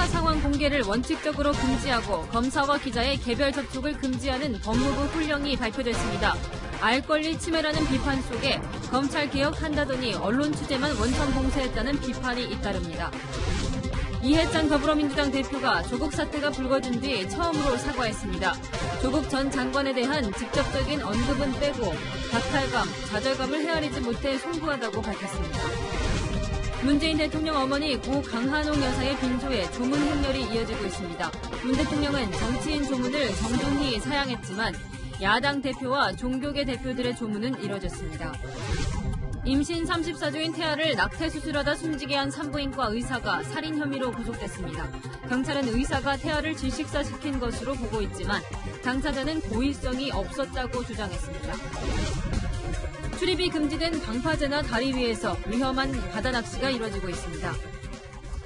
수사 상황 공개를 원칙적으로 금지하고 검사와 기자의 개별 접촉을 금지하는 법무부 훈령이 발표됐습니다. 알 권리 침해라는 비판 속에 검찰 개혁한다더니 언론 취재만 원천 봉쇄했다는 비판이 잇따릅니다. 이해찬 더불어민주당 대표가 조국 사태가 불거진 뒤 처음으로 사과했습니다. 조국 전 장관에 대한 직접적인 언급은 빼고 박탈감, 좌절감을 헤아리지 못해 송구하다고 밝혔습니다. 문재인 대통령 어머니 고 강한옥 여사의 빈소에 조문 행렬이 이어지고 있습니다. 문 대통령은 정치인 조문을 정중히 사양했지만 야당 대표와 종교계 대표들의 조문은 이뤄졌습니다. 임신 34주인 태아를 낙태 수술하다 숨지게 한 산부인과 의사가 살인 혐의로 구속됐습니다. 경찰은 의사가 태아를 질식사시킨 것으로 보고 있지만 당사자는 고의성이 없었다고 주장했습니다. 출입이 금지된 방파제나 다리 위에서 위험한 바다 낚시가 이뤄지고 있습니다.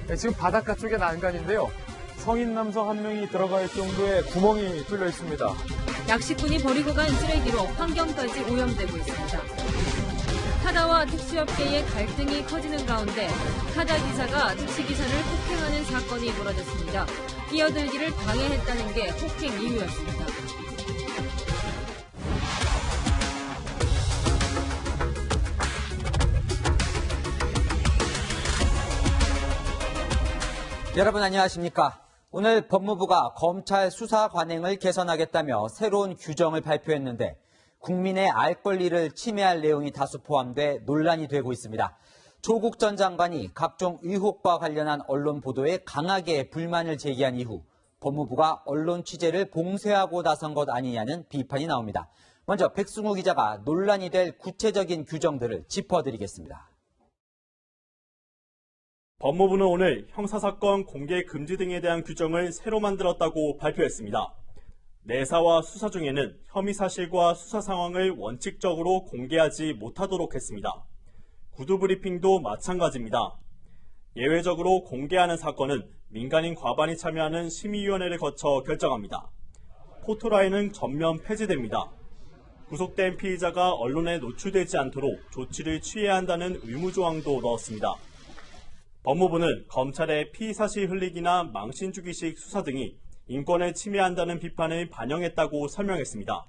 네, 지금 바닷가 쪽의 난간인데요. 성인 남성 한 명이 들어갈 정도의 구멍이 뚫려 있습니다. 낚시꾼이 버리고 간 쓰레기로 환경까지 오염되고 있습니다. 타다와 택시업계의 갈등이 커지는 가운데 타다 기사가 택시기사를 폭행하는 사건이 벌어졌습니다. 끼어들기를 방해했다는 게 폭행 이유였습니다. 여러분 안녕하십니까? 오늘 법무부가 검찰 수사 관행을 개선하겠다며 새로운 규정을 발표했는데 국민의 알 권리를 침해할 내용이 다수 포함돼 논란이 되고 있습니다. 조국 전 장관이 각종 의혹과 관련한 언론 보도에 강하게 불만을 제기한 이후 법무부가 언론 취재를 봉쇄하고 나선 것 아니냐는 비판이 나옵니다. 먼저 백승우 기자가 논란이 될 구체적인 규정들을 짚어드리겠습니다. 법무부는 오늘 형사사건 공개 금지 등에 대한 규정을 새로 만들었다고 발표했습니다. 내사와 수사 중에는 혐의 사실과 수사 상황을 원칙적으로 공개하지 못하도록 했습니다. 구두 브리핑도 마찬가지입니다. 예외적으로 공개하는 사건은 민간인 과반이 참여하는 심의위원회를 거쳐 결정합니다. 포토라인은 전면 폐지됩니다. 구속된 피의자가 언론에 노출되지 않도록 조치를 취해야 한다는 의무조항도 넣었습니다. 법무부는 검찰의 피의사실 흘리기나 망신주기식 수사 등이 인권을 침해한다는 비판을 반영했다고 설명했습니다.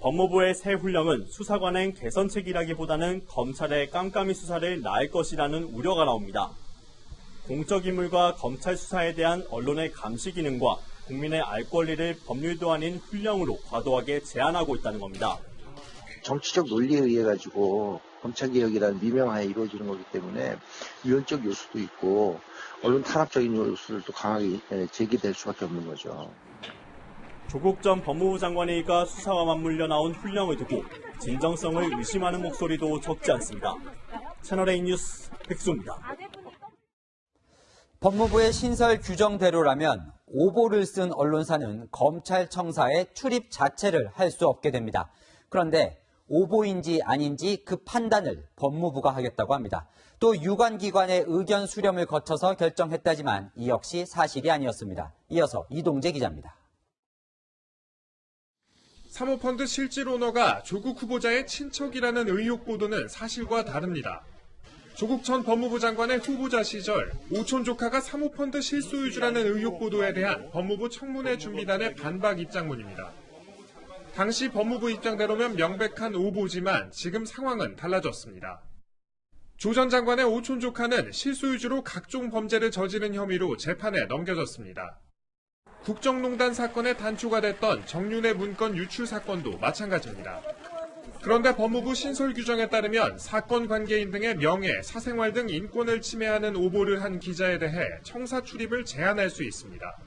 법무부의 새 훈령은 수사관행 개선책이라기보다는 검찰의 깜깜이 수사를 낳을 것이라는 우려가 나옵니다. 공적인물과 검찰 수사에 대한 언론의 감시 기능과 국민의 알 권리를 법률도 아닌 훈령으로 과도하게 제한하고 있다는 겁니다. 정치적 논리에 의해 가지고 검찰개혁이라는 미명하에 이루어지는 거기 때문에 위헌적 요소도 있고 언론 탄압적인 요소들도 강하게 제기될 수밖에 없는 거죠. 조국 전 법무부 장관회의가 수사와 맞물려 나온 훈령을 두고 진정성을 의심하는 목소리도 적지 않습니다. 채널A 뉴스 백수입니다. 법무부의 신설 규정대로라면 오보를 쓴 언론사는 검찰청사에 출입 자체를 할 수 없게 됩니다. 그런데 오보인지 아닌지 그 판단을 법무부가 하겠다고 합니다. 또 유관기관의 의견 수렴을 거쳐서 결정했다지만 이 역시 사실이 아니었습니다. 이어서 이동재 기자입니다. 사모펀드 실질 오너가 조국 후보자의 친척이라는 의혹 보도는 사실과 다릅니다. 조국 전 법무부 장관의 후보자 시절 오촌 조카가 사모펀드 실소유주라는 의혹 보도에 대한 법무부 청문회 준비단의 반박 입장문입니다. 당시 법무부 입장대로면 명백한 오보지만 지금 상황은 달라졌습니다. 조 전 장관의 오촌 조카는 실소유주로 각종 범죄를 저지른 혐의로 재판에 넘겨졌습니다. 국정농단 사건의 단초가 됐던 정윤회 문건 유출 사건도 마찬가지입니다. 그런데 법무부 신설 규정에 따르면 사건 관계인 등의 명예, 사생활 등 인권을 침해하는 오보를 한 기자에 대해 청사 출입을 제한할 수 있습니다.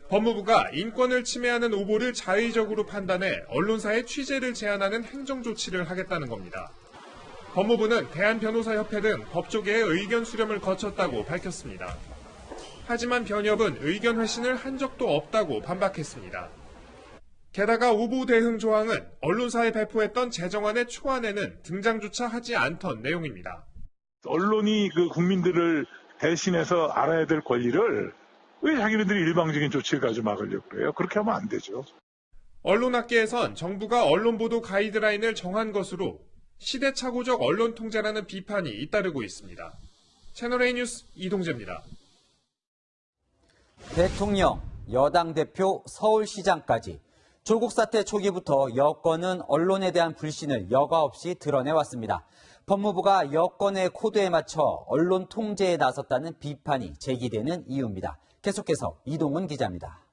법무부가 인권을 침해하는 오보를 자의적으로 판단해 언론사의 취재를 제한하는 행정조치를 하겠다는 겁니다. 법무부는 대한변호사협회 등 법조계의 의견 수렴을 거쳤다고 밝혔습니다. 하지만 변협은 의견 회신을 한 적도 없다고 반박했습니다. 게다가 오보 대응 조항은 언론사에 배포했던 제정안의 초안에는 등장조차 하지 않던 내용입니다. 언론이 그 국민들을 대신해서 알아야 될 권리를 왜 자기네들이 일방적인 조치를 가지고 막으려고 그래요? 그렇게 하면 안 되죠. 언론학계에선 정부가 언론보도 가이드라인을 정한 것으로 시대착오적 언론 통제라는 비판이 잇따르고 있습니다. 채널A 뉴스 이동재입니다. 대통령, 여당 대표, 서울시장까지 조국 사태 초기부터 여권은 언론에 대한 불신을 여과 없이 드러내왔습니다. 법무부가 여권의 코드에 맞춰 언론 통제에 나섰다는 비판이 제기되는 이유입니다. 계속해서 이동훈 기자입니다.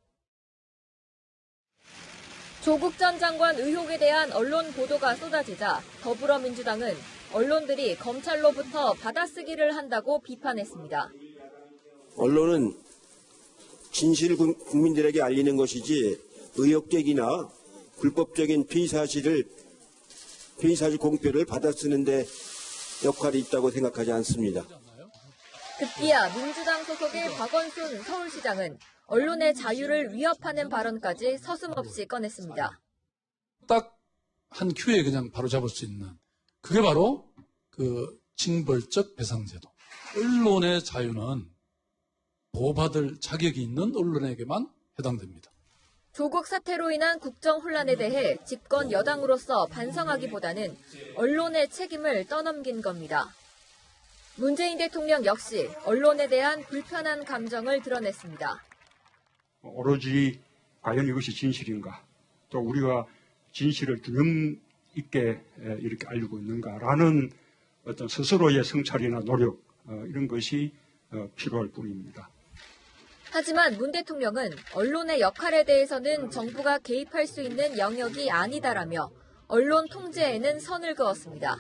조국 전 장관 의혹에 대한 언론 보도가 쏟아지자 더불어민주당은 언론들이 검찰로부터 받아쓰기를 한다고 비판했습니다. 언론은 진실을 국민들에게 알리는 것이지 의혹적이나 불법적인 피의사실 공표를 받아쓰는데 역할이 있다고 생각하지 않습니다. 급기야 민주당 소속의 박원순 서울시장은 언론의 자유를 위협하는 발언까지 서슴없이 꺼냈습니다. 딱 한 큐에 그냥 바로 잡을 수 있는 그게 바로 그 징벌적 배상제도. 언론의 자유는 보호받을 자격이 있는 언론에게만 해당됩니다. 조국 사태로 인한 국정 혼란에 대해 집권 여당으로서 반성하기보다는 언론의 책임을 떠넘긴 겁니다. 문재인 대통령 역시 언론에 대한 불편한 감정을 드러냈습니다. 오로지 과연 이것이 진실인가, 또 우리가 진실을 균형 있게 이렇게 알리고 있는가라는 어떤 스스로의 성찰이나 노력 이런 것이 필요할 뿐입니다. 하지만 문 대통령은 언론의 역할에 대해서는 정부가 개입할 수 있는 영역이 아니다라며 언론 통제에는 선을 그었습니다.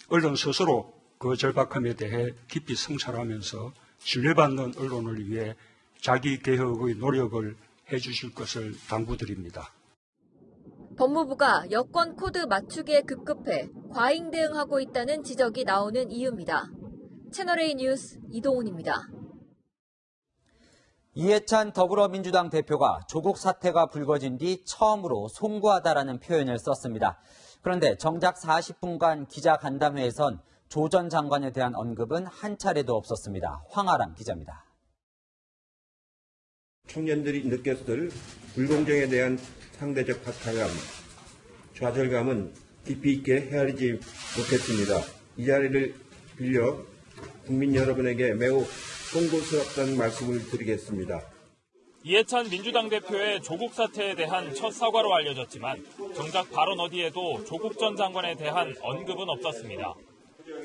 언론 스스로 그 절박함에 대해 깊이 성찰하면서 신뢰받는 언론을 위해 자기 개혁의 노력을 해주실 것을 당부드립니다. 법무부가 여권 코드 맞추기에 급급해 과잉 대응하고 있다는 지적이 나오는 이유입니다. 채널A 뉴스 이동훈입니다. 이해찬 더불어민주당 대표가 조국 사태가 불거진 뒤 처음으로 송구하다라는 표현을 썼습니다. 그런데 정작 40분간 기자간담회에선 조 전 장관에 대한 언급은 한 차례도 없었습니다. 황아람 기자입니다. 청년들이 느꼈을 불공정에 대한 상대적 박탈감, 좌절감은 깊이 있게 헤아리지 못했습니다. 이 자리를 빌려 국민 여러분에게 매우 송구스럽다는 말씀을 드리겠습니다. 이해찬 민주당 대표의 조국 사태에 대한 첫 사과로 알려졌지만 정작 발언 어디에도 조국 전 장관에 대한 언급은 없었습니다.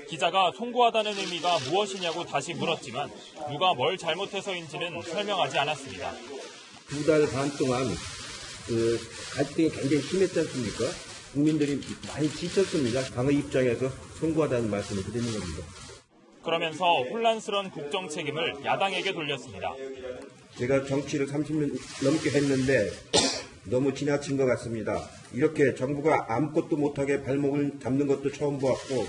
기자가 송구하다는 의미가 무엇이냐고 다시 물었지만 누가 뭘 잘못해서인지는 설명하지 않았습니다. 2달 반 동안 갈등이 굉장히 심했지 않습니까? 국민들이 많이 지쳤습니다. 당의 입장에서 송구하다는 말씀을 드리는 겁니다. 그러면서 혼란스러운 국정 책임을 야당에게 돌렸습니다. 제가 정치를 30년 넘게 했는데 너무 지나친 것 같습니다. 이렇게 정부가 아무것도 못하게 발목을 잡는 것도 처음 보았고,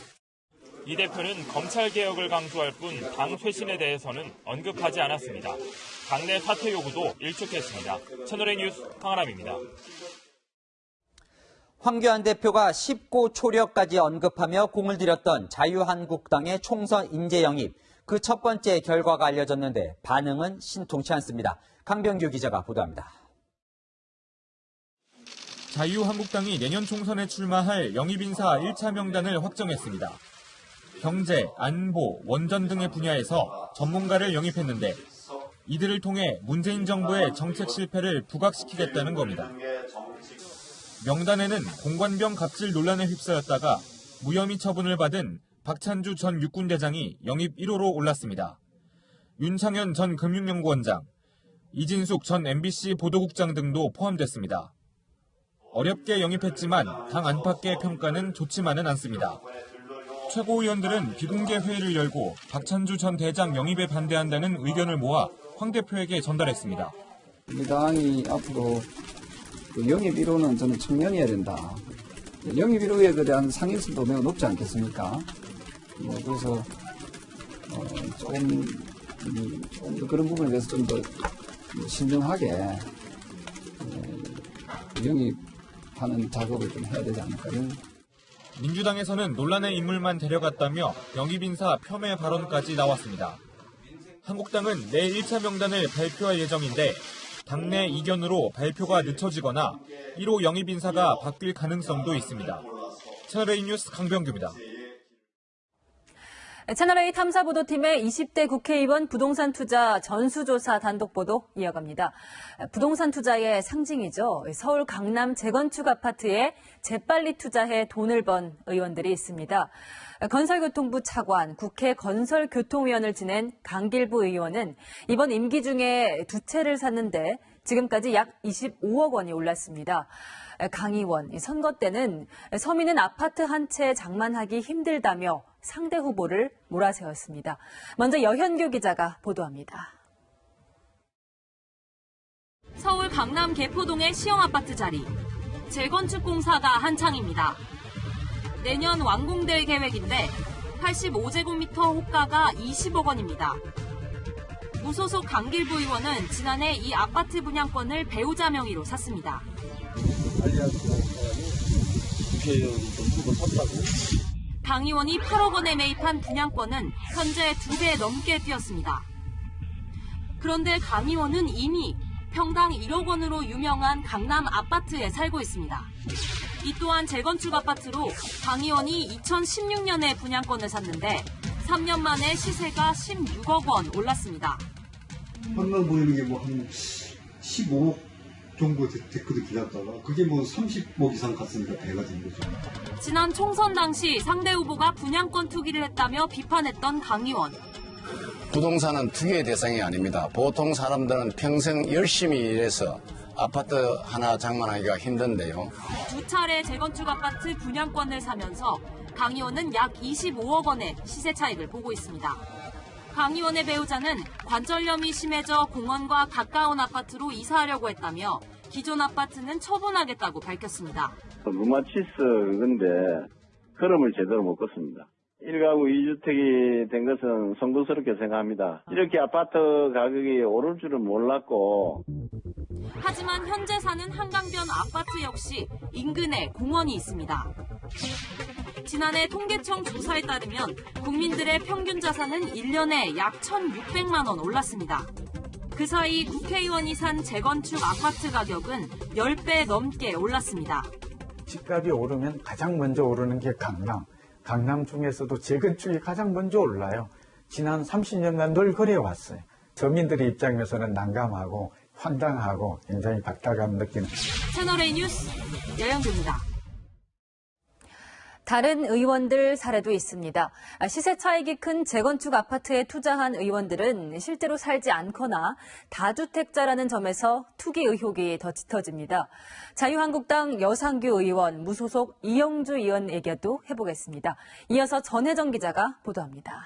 이 대표는 검찰개혁을 강조할 뿐 당 쇄신에 대해서는 언급하지 않았습니다. 당내 사퇴 요구도 일축했습니다. 채널A 뉴스 황아람입니다. 황교안 대표가 쉽고 초력까지 언급하며 공을 들였던 자유한국당의 총선 인재 영입. 그 첫 번째 결과가 알려졌는데 반응은 신통치 않습니다. 강병규 기자가 보도합니다. 자유한국당이 내년 총선에 출마할 영입인사 1차 명단을 확정했습니다. 경제, 안보, 원전 등의 분야에서 전문가를 영입했는데 이들을 통해 문재인 정부의 정책 실패를 부각시키겠다는 겁니다. 명단에는 공관병 갑질 논란에 휩싸였다가 무혐의 처분을 받은 박찬주 전 육군대장이 영입 1호로 올랐습니다. 윤창현 전 금융연구원장, 이진숙 전 MBC 보도국장 등도 포함됐습니다. 어렵게 영입했지만 당 안팎의 평가는 좋지만은 않습니다. 최고위원들은 비공개 회의를 열고 박찬주 전 대장 영입에 반대한다는 의견을 모아 황 대표에게 전달했습니다. 우리 당이 앞으로 영입 1호는 저는 청년이어야 된다. 영입 1호에 대한 상인성도 매우 높지 않겠습니까? 그래서 좀 더 그런 부분에 대해서 좀 더 신중하게 영입하는 작업을 좀 해야 되지 않을까. 민주당에서는 논란의 인물만 데려갔다며 영입인사 폄훼 발언까지 나왔습니다. 한국당은 내일 1차 명단을 발표할 예정인데 당내 이견으로 발표가 늦춰지거나 1호 영입인사가 바뀔 가능성도 있습니다. 채널A 뉴스 강병규입니다. 채널A 탐사보도팀의 20대 국회의원 부동산 투자 전수조사 단독보도 이어갑니다. 부동산 투자의 상징이죠. 서울 강남 재건축 아파트에 재빨리 투자해 돈을 번 의원들이 있습니다. 건설교통부 차관, 국회 건설교통위원을 지낸 강길부 의원은 이번 임기 중에 두 채를 샀는데 지금까지 약 25억 원이 올랐습니다. 강 의원, 선거 때는 서민은 아파트 한 채 장만하기 힘들다며 상대 후보를 몰아세웠습니다. 먼저 여현규 기자가 보도합니다. 서울 강남 개포동의 시형아파트 자리. 재건축 공사가 한창입니다. 내년 완공될 계획인데 85제곱미터 호가가 20억 원입니다. 무소속 강길부 의원은 지난해 이 아파트 분양권을 배우자 명의로 샀습니다. 강 의원이 8억 원에 매입한 분양권은 현재 2배 넘게 뛰었습니다. 그런데 강 의원은 이미 평당 1억 원으로 유명한 강남 아파트에 살고 있습니다. 이 또한 재건축 아파트로 강 의원이 2016년에 분양권을 샀는데 3년 만에 시세가 16억 원 올랐습니다. 한강 보이는 게 뭐 한 15억 정도 됐거든, 기다렸다가. 그게 뭐 30억 이상 갔으니까 배가 된 거죠. 지난 총선 당시 상대 후보가 분양권 투기를 했다며 비판했던 강 의원. 부동산은 투기의 대상이 아닙니다. 보통 사람들은 평생 열심히 일해서 아파트 하나 장만하기가 힘든데요. 두 차례 재건축 아파트 분양권을 사면서 강 의원은 약 25억 원의 시세 차익을 보고 있습니다. 강 의원의 배우자는 관절염이 심해져 공원과 가까운 아파트로 이사하려고 했다며 기존 아파트는 처분하겠다고 밝혔습니다. 루마티스 근데 흐름을 제대로 못 껐습니다. 1가구 2주택이 된 것은 송구스럽게 생각합니다. 이렇게 아파트 가격이 오를 줄은 몰랐고. 하지만 현재 사는 한강변 아파트 역시 인근에 공원이 있습니다. 지난해 통계청 조사에 따르면 국민들의 평균 자산은 1년에 약 1,600만 원 올랐습니다. 그 사이 국회의원이 산 재건축 아파트 가격은 10배 넘게 올랐습니다. 집값이 오르면 가장 먼저 오르는 게 강남. 강남 중에서도 재건축이 가장 먼저 올라요. 지난 30년간 늘 그래왔어요. 서민들의 입장에서는 난감하고 황당하고 굉장히 박탈감을 느끼는. 채널A 뉴스 여영규입니다. 다른 의원들 사례도 있습니다. 시세 차익이 큰 재건축 아파트에 투자한 의원들은 실제로 살지 않거나 다주택자라는 점에서 투기 의혹이 더 짙어집니다. 자유한국당 여상규 의원, 무소속 이영주 의원 얘기도 해보겠습니다. 이어서 전혜정 기자가 보도합니다.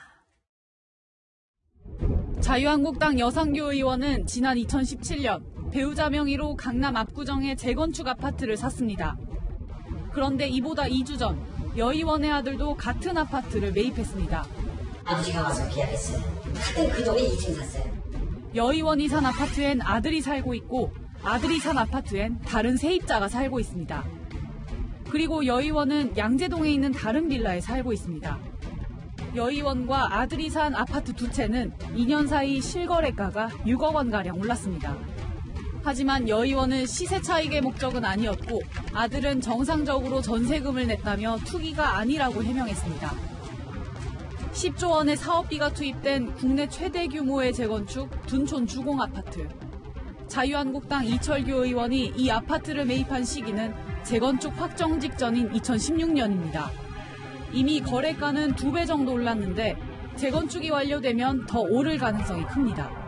자유한국당 여상규 의원은 지난 2017년 배우자 명의로 강남 압구정의 재건축 아파트를 샀습니다. 그런데 이보다 2주 전 여 의원의 아들도 같은 아파트를 매입했습니다. 아버지가 와서 계약했어요. 같은 그 동에 2층 샀어요. 여 의원이 산 아파트엔 아들이 살고 있고 아들이 산 아파트엔 다른 세입자가 살고 있습니다. 그리고 여 의원은 양재동에 있는 다른 빌라에 살고 있습니다. 여 의원과 아들이 산 아파트 두 채는 2년 사이 실거래가가 6억 원가량 올랐습니다. 하지만 여 의원은 시세 차익의 목적은 아니었고 아들은 정상적으로 전세금을 냈다며 투기가 아니라고 해명했습니다. 10조 원의 사업비가 투입된 국내 최대 규모의 재건축 둔촌 주공 아파트. 자유한국당 이철규 의원이 이 아파트를 매입한 시기는 재건축 확정 직전인 2016년입니다. 이미 거래가는 2배 정도 올랐는데 재건축이 완료되면 더 오를 가능성이 큽니다.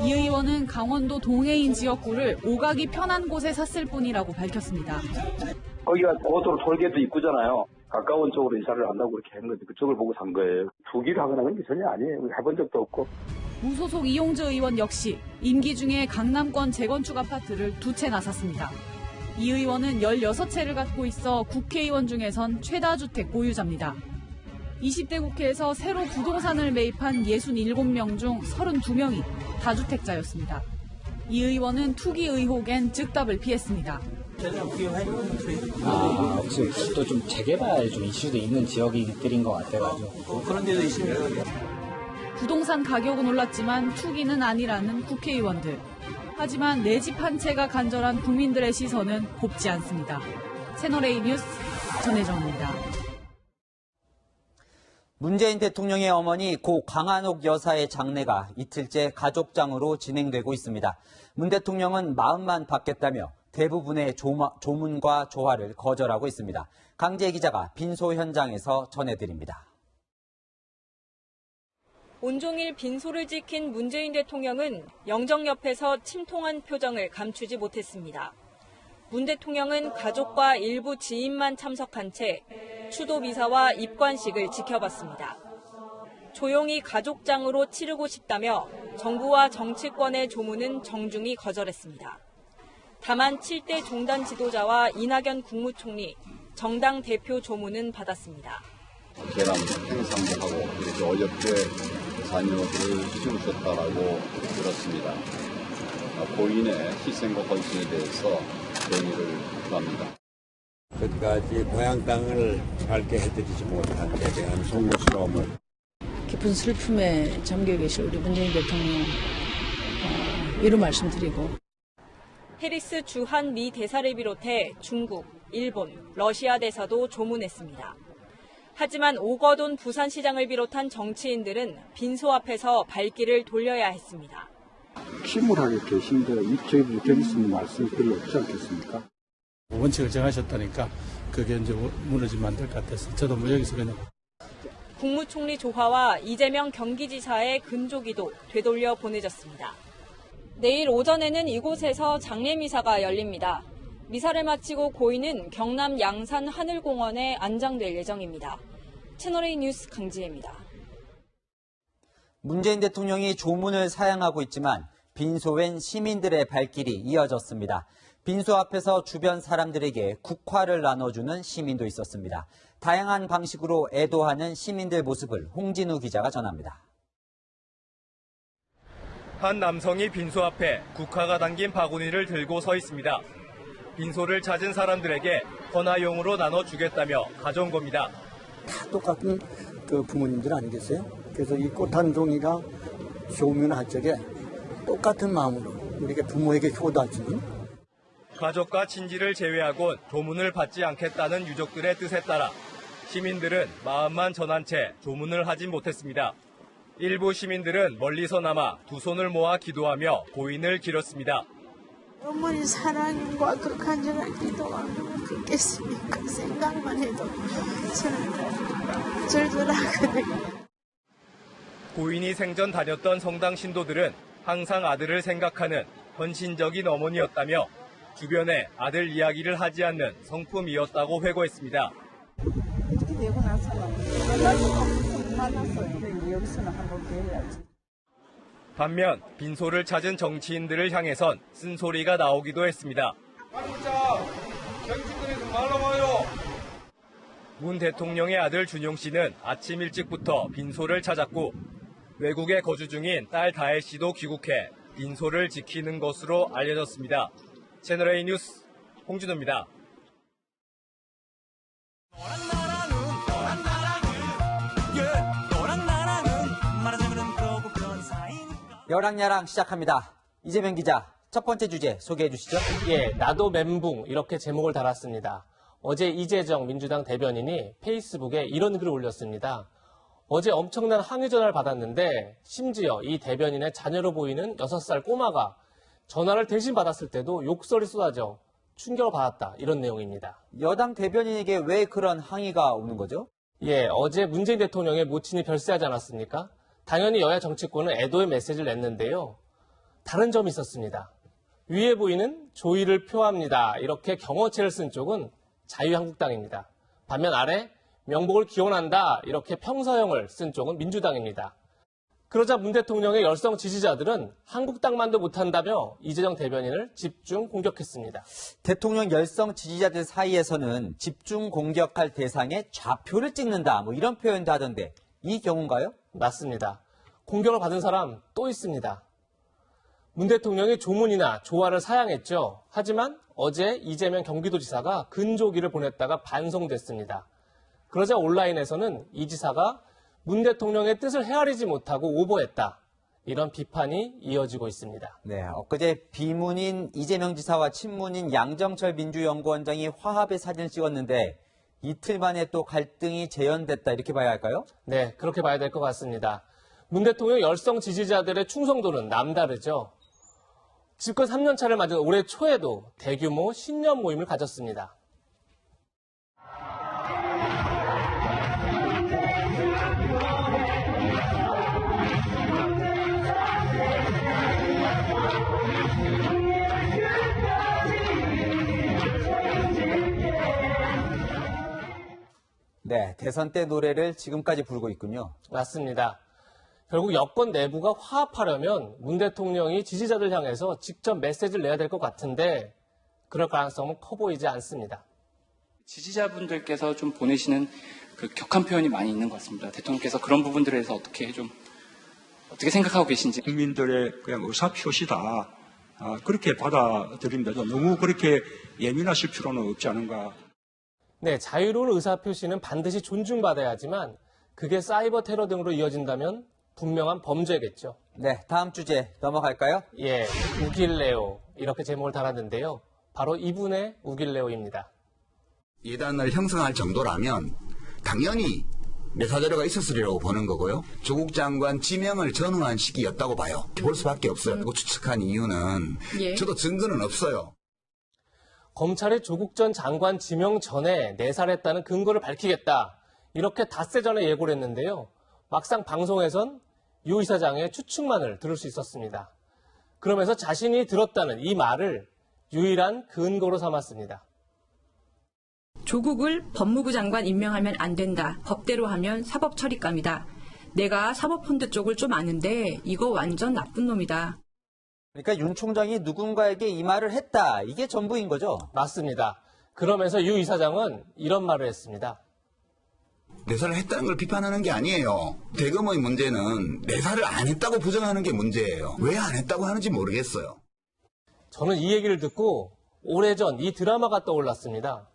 이 의원은 강원도 동해인 지역구를 오가기 편한 곳에 샀을 뿐이라고 밝혔습니다. 거기가 고도로 톨게이트 입구잖아요. 가까운 쪽으로 이사를 한다고 그렇게 한 건데 그쪽을 보고 산 거예요. 투기를 하거나 그런 게 전혀 아니에요. 해본 적도 없고. 무소속 이용주 의원 역시 임기 중에 강남권 재건축 아파트를 두 채나 샀습니다. 이 의원은 16채를 갖고 있어 국회의원 중에선 최다주택 보유자입니다. 20대 국회에서 새로 부동산을 매입한 67명 중 32명이 다주택자였습니다. 이 의원은 투기 의혹엔 즉답을 피했습니다. 지금 또 좀 재개발 좀 이슈도 있는 지역들인 것 같아가지고 그런 데도 있습니다. 부동산 가격은 올랐지만 투기는 아니라는 국회의원들. 하지만 내 집 한 채가 간절한 국민들의 시선은 곱지 않습니다. 채널A 뉴스 전혜정입니다. 문재인 대통령의 어머니 고 강한옥 여사의 장례가 이틀째 가족장으로 진행되고 있습니다. 문 대통령은 마음만 받겠다며 대부분의 조문과 조화를 거절하고 있습니다. 강지혜 기자가 빈소 현장에서 전해드립니다. 온종일 빈소를 지킨 문재인 대통령은 영정 옆에서 침통한 표정을 감추지 못했습니다. 문 대통령은 가족과 일부 지인만 참석한 채 추도 미사와 입관식을 지켜봤습니다. 조용히 가족장으로 치르고 싶다며 정부와 정치권의 조문은 정중히 거절했습니다. 다만 7대 종단 지도자와 이낙연 국무총리, 정당 대표 조문은 받았습니다. 계란 행상도 하고 이렇게 어렵게 자녀들을 키우셨다라고 들었습니다. 고인의 희생과 헌신에 대해서 경의를 표합니다. 끝까지 고향 땅을 밝게 해드리지 못한 데 대한 송구스러움을 깊은 슬픔에 잠겨 계실 우리 문재인 대통령 이런 말씀드리고 해리스 주한 미 대사를 비롯해 중국, 일본, 러시아 대사도 조문했습니다. 하지만 오거돈 부산시장을 비롯한 정치인들은 빈소 앞에서 발길을 돌려야 했습니다. 침울하게 계신데 저희들이 드릴 수 있는 말씀이 별로 없지 않겠습니까? 원칙을 정하셨다니까 그게 이제 무너지면 안 될 것 같아서 저도 뭐 여기서 그냥. 국무총리 조화와 이재명 경기지사의 근조기도 되돌려 보내졌습니다. 내일 오전에는 이곳에서 장례미사가 열립니다. 미사를 마치고 고인은 경남 양산 하늘공원에 안장될 예정입니다. 채널A 뉴스 강지혜입니다. 문재인 대통령이 조문을 사양하고 있지만 빈소엔 시민들의 발길이 이어졌습니다. 빈소 앞에서 주변 사람들에게 국화를 나눠주는 시민도 있었습니다. 다양한 방식으로 애도하는 시민들 모습을 홍진우 기자가 전합니다. 한 남성이 빈소 앞에 국화가 담긴 바구니를 들고 서 있습니다. 빈소를 찾은 사람들에게 헌화용으로 나눠주겠다며 가져온 겁니다. 다 똑같은 그 부모님들 아니겠어요? 그래서 이 꽃 한 종이가 좋으면 할 적에 똑같은 마음으로 우리가 부모에게 효도해주는 가족과 친지를 제외하곤 조문을 받지 않겠다는 유족들의 뜻에 따라 시민들은 마음만 전한 채 조문을 하지 못했습니다. 일부 시민들은 멀리서나마 두 손을 모아 기도하며 고인을 기렸습니다. 어머니 사랑과 그 간절한 기도가 그겠습니까? 생각만 해도 저는 절절하거든요. 고인이 생전 다녔던 성당 신도들은 항상 아들을 생각하는 헌신적인 어머니였다며 주변에 아들 이야기를 하지 않는 성품이었다고 회고했습니다. 어떻게 되고 나서는 만났어요. 여기서는 한번 뵈야지. 반면 빈소를 찾은 정치인들을 향해선 쓴소리가 나오기도 했습니다. 문 대통령의 아들 준용 씨는 아침 일찍부터 빈소를 찾았고 외국에 거주 중인 딸 다혜 씨도 귀국해 빈소를 지키는 것으로 알려졌습니다. 채널A 뉴스 홍진호입니다. 여랑야랑 시작합니다. 이재명 기자, 첫 번째 주제 소개해 주시죠. 예, 나도 멘붕 이렇게 제목을 달았습니다. 어제 이재정 민주당 대변인이 페이스북에 이런 글을 올렸습니다. 어제 엄청난 항의 전화를 받았는데 심지어 이 대변인의 자녀로 보이는 6살 꼬마가 전화를 대신 받았을 때도 욕설이 쏟아져 충격을 받았다. 이런 내용입니다. 여당 대변인에게 왜 그런 항의가 오는 거죠? 예, 어제 문재인 대통령의 모친이 별세하지 않았습니까? 당연히 여야 정치권은 애도의 메시지를 냈는데요. 다른 점이 있었습니다. 위에 보이는 조의를 표합니다. 이렇게 경어체를 쓴 쪽은 자유한국당입니다. 반면 아래 명복을 기원한다. 이렇게 평서형을 쓴 쪽은 민주당입니다. 그러자 문 대통령의 열성 지지자들은 한국당만도 못한다며 이재정 대변인을 집중 공격했습니다. 대통령 열성 지지자들 사이에서는 집중 공격할 대상에 좌표를 찍는다. 이런 표현도 하던데 이 경우인가요? 맞습니다. 공격을 받은 사람 또 있습니다. 문 대통령이 조문이나 조화를 사양했죠. 하지만 어제 이재명 경기도지사가 근조기를 보냈다가 반송됐습니다. 그러자 온라인에서는 이 지사가 문 대통령의 뜻을 헤아리지 못하고 오버했다. 이런 비판이 이어지고 있습니다. 네, 엊그제 비문인 이재명 지사와 친문인 양정철 민주연구원장이 화합의 사진을 찍었는데 이틀 만에 또 갈등이 재현됐다 이렇게 봐야 할까요? 네, 그렇게 봐야 될 것 같습니다. 문 대통령 열성 지지자들의 충성도는 남다르죠. 집권 3년 차를 맞은 올해 초에도 대규모 신년 모임을 가졌습니다. 네, 대선 때 노래를 지금까지 부르고 있군요. 맞습니다. 결국 여권 내부가 화합하려면 문 대통령이 지지자들 향해서 직접 메시지를 내야 될 것 같은데 그럴 가능성은 커 보이지 않습니다. 지지자분들께서 좀 보내시는 그 격한 표현이 많이 있는 것 같습니다. 대통령께서 그런 부분들에 대해서 어떻게 생각하고 계신지. 국민들의 그냥 의사표시다. 그렇게 받아들입니다. 너무 그렇게 예민하실 필요는 없지 않은가. 네, 자유로운 의사표시는 반드시 존중받아야 하지만 그게 사이버 테러 등으로 이어진다면 분명한 범죄겠죠. 네, 다음 주제 넘어갈까요? 예, 우길레오 이렇게 제목을 달았는데요. 바로 이분의 우길레오입니다. 예단을 형성할 정도라면 당연히 매사자료가 있었으리라고 보는 거고요. 조국 장관 지명을 전후한 시기였다고 봐요. 볼 수밖에 없어요. 그리고 추측한 이유는 저도 증거는 없어요. 검찰이 조국 전 장관 지명 전에 내살했다는 근거를 밝히겠다. 이렇게 닷새 전에 예고를 했는데요. 막상 방송에선 유 이사장의 추측만을 들을 수 있었습니다. 그러면서 자신이 들었다는 이 말을 유일한 근거로 삼았습니다. 조국을 법무부 장관 임명하면 안 된다. 법대로 하면 사법처리감이다. 내가 사법펀드 쪽을 좀 아는데 이거 완전 나쁜 놈이다. 그러니까 윤 총장이 누군가에게 이 말을 했다. 이게 전부인 거죠? 맞습니다. 그러면서 유 이사장은 이런 말을 했습니다. 내사를 했다는 걸 비판하는 게 아니에요. 대검의 문제는 내사를 안 했다고 부정하는 게 문제예요. 왜 안 했다고 하는지 모르겠어요. 저는 이 얘기를 듣고 오래전 이 드라마가 떠올랐습니다.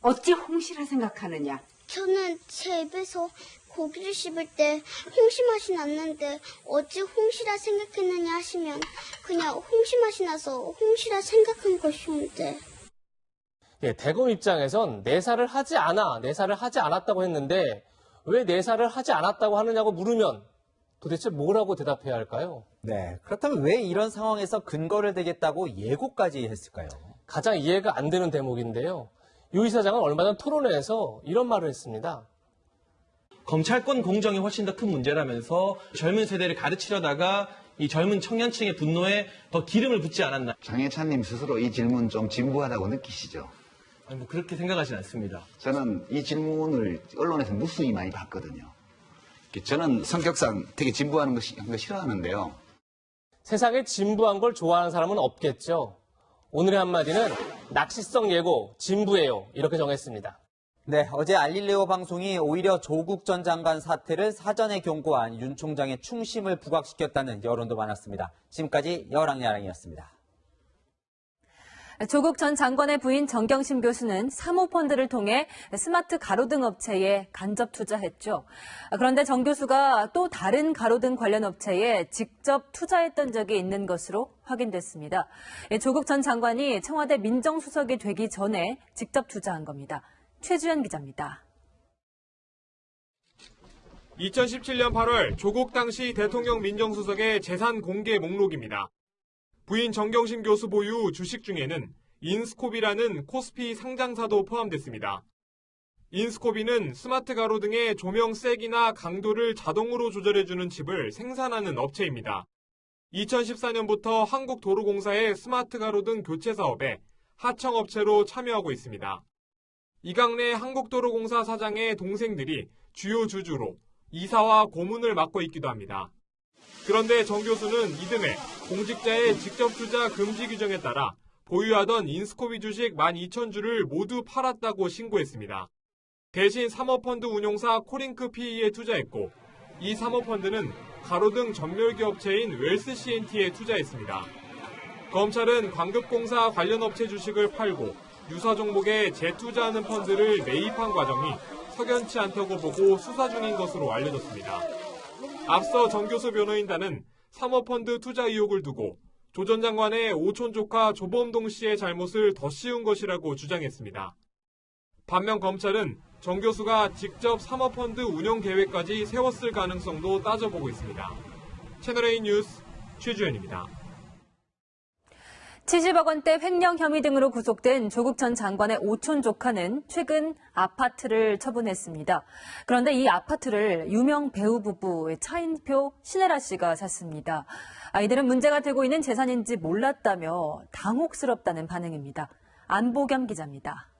어찌 홍시라 생각하느냐? 저는 제 입에서 고기를 씹을 때 홍시 맛이 났는데 어찌 홍시라 생각했느냐 하시면 그냥 홍시 맛이 나서 홍시라 생각한 것이온데. 예, 대검 입장에선 내사를 하지 않았다고 했는데 왜 내사를 하지 않았다고 하느냐고 물으면 도대체 뭐라고 대답해야 할까요? 네, 그렇다면 왜 이런 상황에서 근거를 대겠다고 예고까지 했을까요? 가장 이해가 안 되는 대목인데요. 유 이사장은 얼마 전 토론회에서 이런 말을 했습니다. 검찰권 공정이 훨씬 더 큰 문제라면서 젊은 세대를 가르치려다가 이 젊은 청년층의 분노에 더 기름을 붓지 않았나. 장해찬님 스스로 이 질문 좀 진부하다고 느끼시죠? 아니, 뭐 그렇게 생각하진 않습니다. 저는 이 질문을 언론에서 무수히 많이 봤거든요. 저는 성격상 되게 진부하는 거 싫어하는데요. 세상에 진부한 걸 좋아하는 사람은 없겠죠. 오늘의 한마디는 낚시성 예고, 진부예요. 이렇게 정했습니다. 네, 어제 알릴레오 방송이 오히려 조국 전 장관 사태를 사전에 경고한 윤 총장의 충심을 부각시켰다는 여론도 많았습니다. 지금까지 여랑야랑이었습니다. 조국 전 장관의 부인 정경심 교수는 사모펀드를 통해 스마트 가로등 업체에 간접 투자했죠. 그런데 정 교수가 또 다른 가로등 관련 업체에 직접 투자했던 적이 있는 것으로 확인됐습니다. 조국 전 장관이 청와대 민정수석이 되기 전에 직접 투자한 겁니다. 최주연 기자입니다. 2017년 8월 조국 당시 대통령 민정수석의 재산 공개 목록입니다. 부인 정경심 교수 보유 주식 중에는 인스코비라는 코스피 상장사도 포함됐습니다. 인스코비는 스마트 가로 등의 조명색이나 강도를 자동으로 조절해주는 칩을 생산하는 업체입니다. 2014년부터 한국도로공사의 스마트 가로 등 교체 사업에 하청업체로 참여하고 있습니다. 이강래 한국도로공사 사장의 동생들이 주요 주주로 이사와 고문을 맡고 있기도 합니다. 그런데 정 교수는 이듬해 공직자의 직접 투자 금지 규정에 따라 보유하던 인스코비 주식 12,000주를 모두 팔았다고 신고했습니다. 대신 사모펀드 운용사 코링크 PE에 투자했고 이 사모펀드는 가로등 전멸기 업체인 웰스 CNT에 투자했습니다. 검찰은 광급공사 관련 업체 주식을 팔고 유사 종목에 재투자하는 펀드를 매입한 과정이 석연치 않다고 보고 수사 중인 것으로 알려졌습니다. 앞서 정교수 변호인단은 사모펀드 투자 의혹을 두고 조 전 장관의 오촌 조카 조범동 씨의 잘못을 더 씌운 것이라고 주장했습니다. 반면 검찰은 정 교수가 직접 사모펀드 운영 계획까지 세웠을 가능성도 따져보고 있습니다. 채널A 뉴스 최주현입니다. 70억 원대 횡령 혐의 등으로 구속된 조국 전 장관의 오촌 조카는 최근 아파트를 처분했습니다. 그런데 이 아파트를 유명 배우 부부의 차인표, 신혜라 씨가 샀습니다. 이들은 문제가 되고 있는 재산인지 몰랐다며 당혹스럽다는 반응입니다. 안보겸 기자입니다.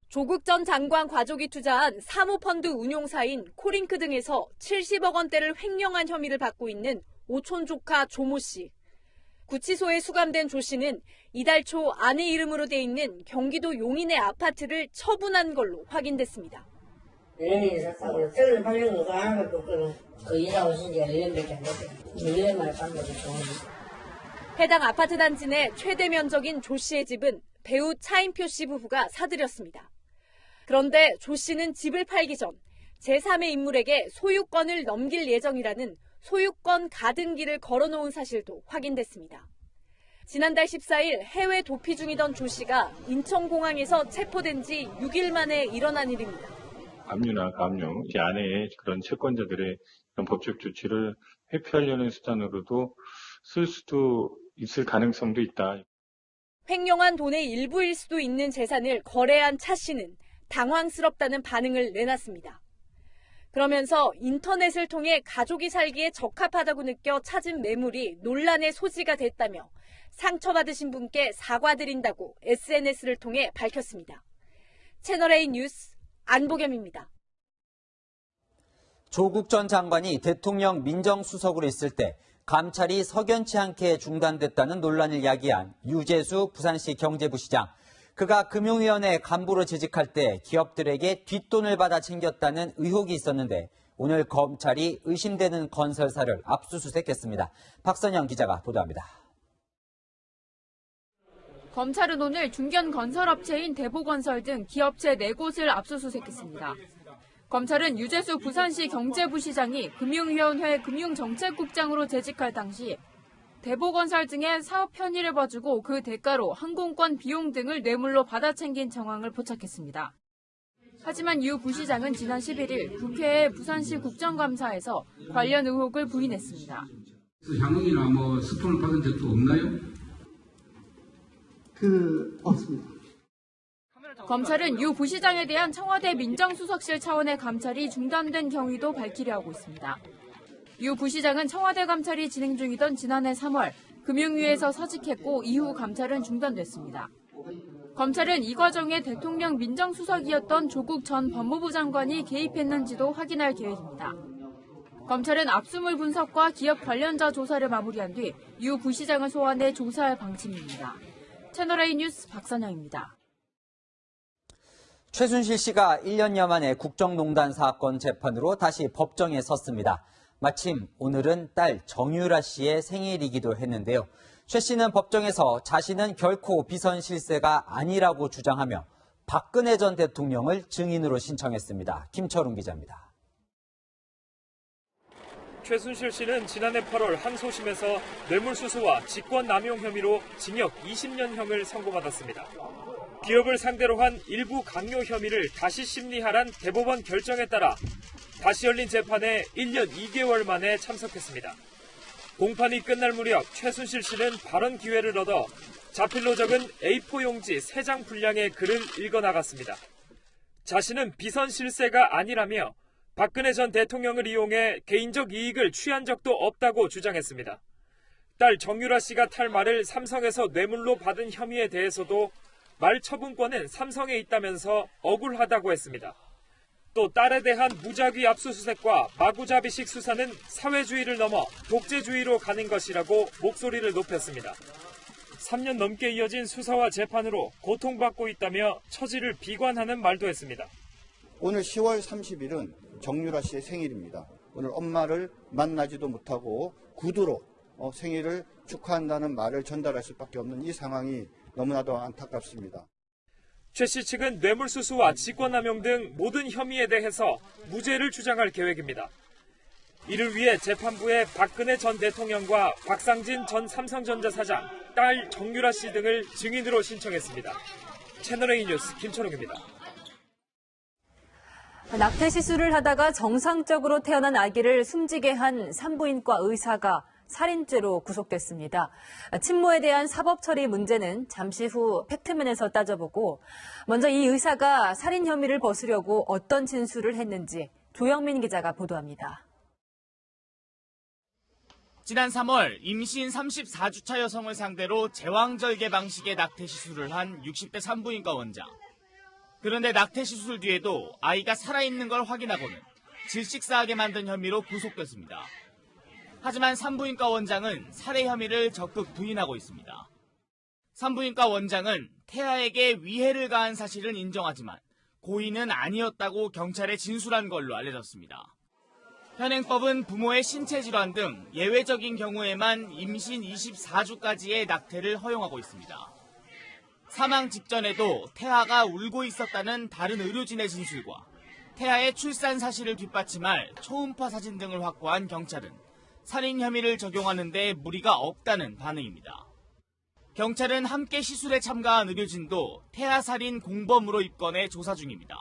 조국 전 장관 가족이 투자한 사모펀드 운용사인 코링크 등에서 70억 원대를 횡령한 혐의를 받고 있는 오촌 조카 조모 씨. 구치소에 수감된 조 씨는 이달 초 아내 이름으로 돼 있는 경기도 용인의 아파트를 처분한 걸로 확인됐습니다. 연예인이 샀다고 책을 팔려고 하는 것도 없거든. 그 이사 오신 지 1년밖에 안 됐어요. 1년 만에 판 것도 좋은데. 해당 아파트 단지 내 최대 면적인 조 씨의 집은 배우 차인표 씨 부부가 사들였습니다. 그런데 조 씨는 집을 팔기 전 제3의 인물에게 소유권을 넘길 예정이라는 소유권 가등기를 걸어놓은 사실도 확인됐습니다. 지난달 14일 해외 도피 중이던 조 씨가 인천공항에서 체포된 지 6일 만에 일어난 일입니다. 압류나 감류, 이 안에 그런 채권자들의 그런 법적 조치를 회피하려는 수단으로도 쓸 수도 있을 가능성도 있다. 횡령한 돈의 일부일 수도 있는 재산을 거래한 차 씨는 당황스럽다는 반응을 내놨습니다. 그러면서 인터넷을 통해 가족이 살기에 적합하다고 느껴 찾은 매물이 논란의 소지가 됐다며 상처받으신 분께 사과드린다고 SNS를 통해 밝혔습니다. 채널A 뉴스 안보겸입니다. 조국 전 장관이 대통령 민정수석으로 있을 때 감찰이 석연치 않게 중단됐다는 논란을 야기한 유재수 부산시 경제부시장. 그가 금융위원회 간부로 재직할 때 기업들에게 뒷돈을 받아 챙겼다는 의혹이 있었는데 오늘 검찰이 의심되는 건설사를 압수수색했습니다. 박선영 기자가 보도합니다. 검찰은 오늘 중견 건설업체인 대보건설 등 기업체 4곳을 압수수색했습니다. 검찰은 유재수 부산시 경제부시장이 금융위원회 금융정책국장으로 재직할 당시 대보건설 등의 사업 편의를 봐주고 그 대가로 항공권 비용 등을 뇌물로 받아 챙긴 정황을 포착했습니다. 하지만 유 부시장은 지난 11일 국회의 부산시 국정감사에서 관련 의혹을 부인했습니다. 향응이나 뭐 스폰을 받은 적도 없나요? 없습니다. 검찰은 유 부시장에 대한 청와대 민정수석실 차원의 감찰이 중단된 경위도 밝히려 하고 있습니다. 유 부시장은 청와대 감찰이 진행 중이던 지난해 3월 금융위에서 사직했고 이후 감찰은 중단됐습니다. 검찰은 이 과정에 대통령 민정수석이었던 조국 전 법무부 장관이 개입했는지도 확인할 계획입니다. 검찰은 압수물 분석과 기업 관련자 조사를 마무리한 뒤 유 부시장을 소환해 조사할 방침입니다. 채널A 뉴스 박선영입니다. 최순실 씨가 1년여 만에 국정농단 사건 재판으로 다시 법정에 섰습니다. 마침 오늘은 딸 정유라 씨의 생일이기도 했는데요. 최 씨는 법정에서 자신은 결코 비선 실세가 아니라고 주장하며 박근혜 전 대통령을 증인으로 신청했습니다. 김철웅 기자입니다. 최순실 씨는 지난해 8월 항소심에서 뇌물수수와 직권남용 혐의로 징역 20년형을 선고받았습니다. 기업을 상대로 한 일부 강요 혐의를 다시 심리하란 대법원 결정에 따라 다시 열린 재판에 1년 2개월 만에 참석했습니다. 공판이 끝날 무렵 최순실 씨는 발언 기회를 얻어 자필로 적은 A4 용지 3장 분량의 글을 읽어나갔습니다. 자신은 비선 실세가 아니라며 박근혜 전 대통령을 이용해 개인적 이익을 취한 적도 없다고 주장했습니다. 딸 정유라 씨가 탈 말을 삼성에서 뇌물로 받은 혐의에 대해서도 말 처분권은 삼성에 있다면서 억울하다고 했습니다. 또 딸에 대한 무작위 압수수색과 마구잡이식 수사는 사회주의를 넘어 독재주의로 가는 것이라고 목소리를 높였습니다. 3년 넘게 이어진 수사와 재판으로 고통받고 있다며 처지를 비관하는 말도 했습니다. 오늘 10월 30일은 정유라 씨의 생일입니다. 오늘 엄마를 만나지도 못하고 구두로 생일을 축하한다는 말을 전달할 수밖에 없는 이 상황이 너무나도 안타깝습니다. 최 씨 측은 뇌물수수와 직권남용 등 모든 혐의에 대해서 무죄를 주장할 계획입니다. 이를 위해 재판부에 박근혜 전 대통령과 박상진 전 삼성전자 사장, 딸 정유라 씨 등을 증인으로 신청했습니다. 채널A 뉴스 김철웅입니다. 낙태 시술을 하다가 정상적으로 태어난 아기를 숨지게 한 산부인과 의사가 살인죄로 구속됐습니다. 친모에 대한 사법 처리 문제는 잠시 후 팩트맨에서 따져보고 먼저 이 의사가 살인 혐의를 벗으려고 어떤 진술을 했는지 조영민 기자가 보도합니다. 지난 3월 임신 34주차 여성을 상대로 제왕절개 방식의 낙태 시술을 한 60대 산부인과 원장. 그런데 낙태 시술 뒤에도 아이가 살아있는 걸 확인하고는 질식사하게 만든 혐의로 구속됐습니다. 하지만 산부인과 원장은 살해 혐의를 적극 부인하고 있습니다. 산부인과 원장은 태아에게 위해를 가한 사실은 인정하지만 고의는 아니었다고 경찰에 진술한 걸로 알려졌습니다. 현행법은 부모의 신체 질환 등 예외적인 경우에만 임신 24주까지의 낙태를 허용하고 있습니다. 사망 직전에도 태아가 울고 있었다는 다른 의료진의 진술과 태아의 출산 사실을 뒷받침할 초음파 사진 등을 확보한 경찰은 살인 혐의를 적용하는 데 무리가 없다는 반응입니다. 경찰은 함께 시술에 참가한 의료진도 태아 살인 공범으로 입건해 조사 중입니다.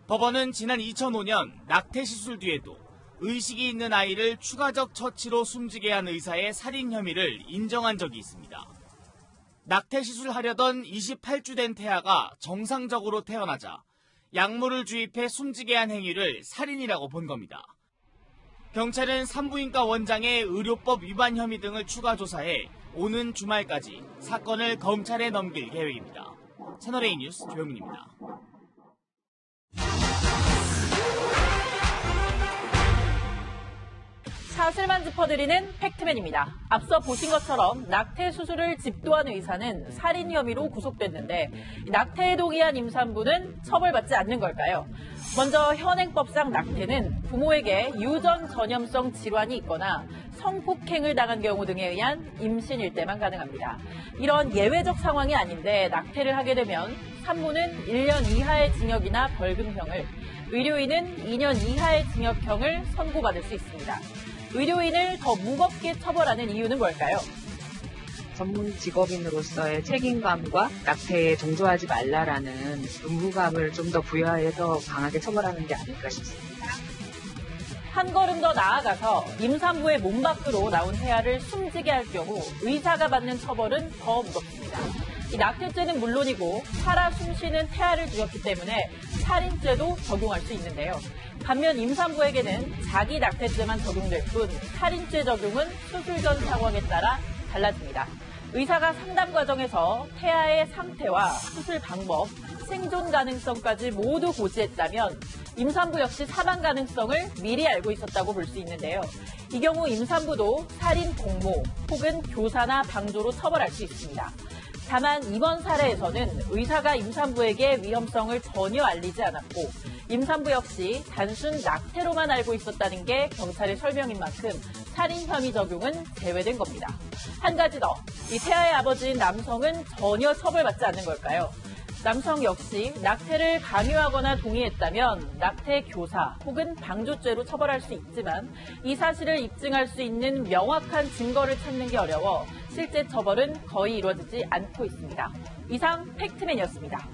법원은 지난 2005년 낙태 시술 뒤에도 의식이 있는 아이를 추가적 처치로 숨지게 한 의사의 살인 혐의를 인정한 적이 있습니다. 낙태 시술하려던 28주 된 태아가 정상적으로 태어나자 약물을 주입해 숨지게 한 행위를 살인이라고 본 겁니다. 경찰은 산부인과 원장의 의료법 위반 혐의 등을 추가 조사해 오는 주말까지 사건을 검찰에 넘길 계획입니다. 채널A 뉴스 조영민입니다. 사실만 짚어드리는 팩트맨입니다. 앞서 보신 것처럼 낙태 수술을 집도한 의사는 살인 혐의로 구속됐는데 낙태에 동의한 임산부는 처벌받지 않는 걸까요? 먼저 현행법상 낙태는 부모에게 유전 전염성 질환이 있거나 성폭행을 당한 경우 등에 의한 임신일 때만 가능합니다. 이런 예외적 상황이 아닌데 낙태를 하게 되면 산모는 1년 이하의 징역이나 벌금형을, 의료인은 2년 이하의 징역형을 선고받을 수 있습니다. 의료인을 더 무겁게 처벌하는 이유는 뭘까요? 전문 직업인으로서의 책임감과 낙태에 동조하지 말라라는 의무감을 좀 더 부여해서 강하게 처벌하는 게 아닐까 싶습니다. 한 걸음 더 나아가서 임산부의 몸 밖으로 나온 태아를 숨지게 할 경우 의사가 받는 처벌은 더 무겁습니다. 이 낙태죄는 물론이고 살아 숨쉬는 태아를 죽였기 때문에 살인죄도 적용할 수 있는데요. 반면 임산부에게는 자기 낙태죄만 적용될 뿐 살인죄 적용은 수술 전 상황에 따라 달라집니다. 의사가 상담 과정에서 태아의 상태와 수술 방법, 생존 가능성까지 모두 고지했다면 임산부 역시 사망 가능성을 미리 알고 있었다고 볼 수 있는데요. 이 경우 임산부도 살인 공모 혹은 교사나 방조로 처벌할 수 있습니다. 다만 이번 사례에서는 의사가 임산부에게 위험성을 전혀 알리지 않았고 임산부 역시 단순 낙태로만 알고 있었다는 게 경찰의 설명인 만큼 살인 혐의 적용은 제외된 겁니다. 한 가지 더, 이 태아의 아버지인 남성은 전혀 처벌받지 않는 걸까요? 남성 역시 낙태를 강요하거나 동의했다면 낙태 교사 혹은 방조죄로 처벌할 수 있지만 이 사실을 입증할 수 있는 명확한 증거를 찾는 게 어려워 실제 처벌은 거의 이루어지지 않고 있습니다. 이상 팩트맨이었습니다.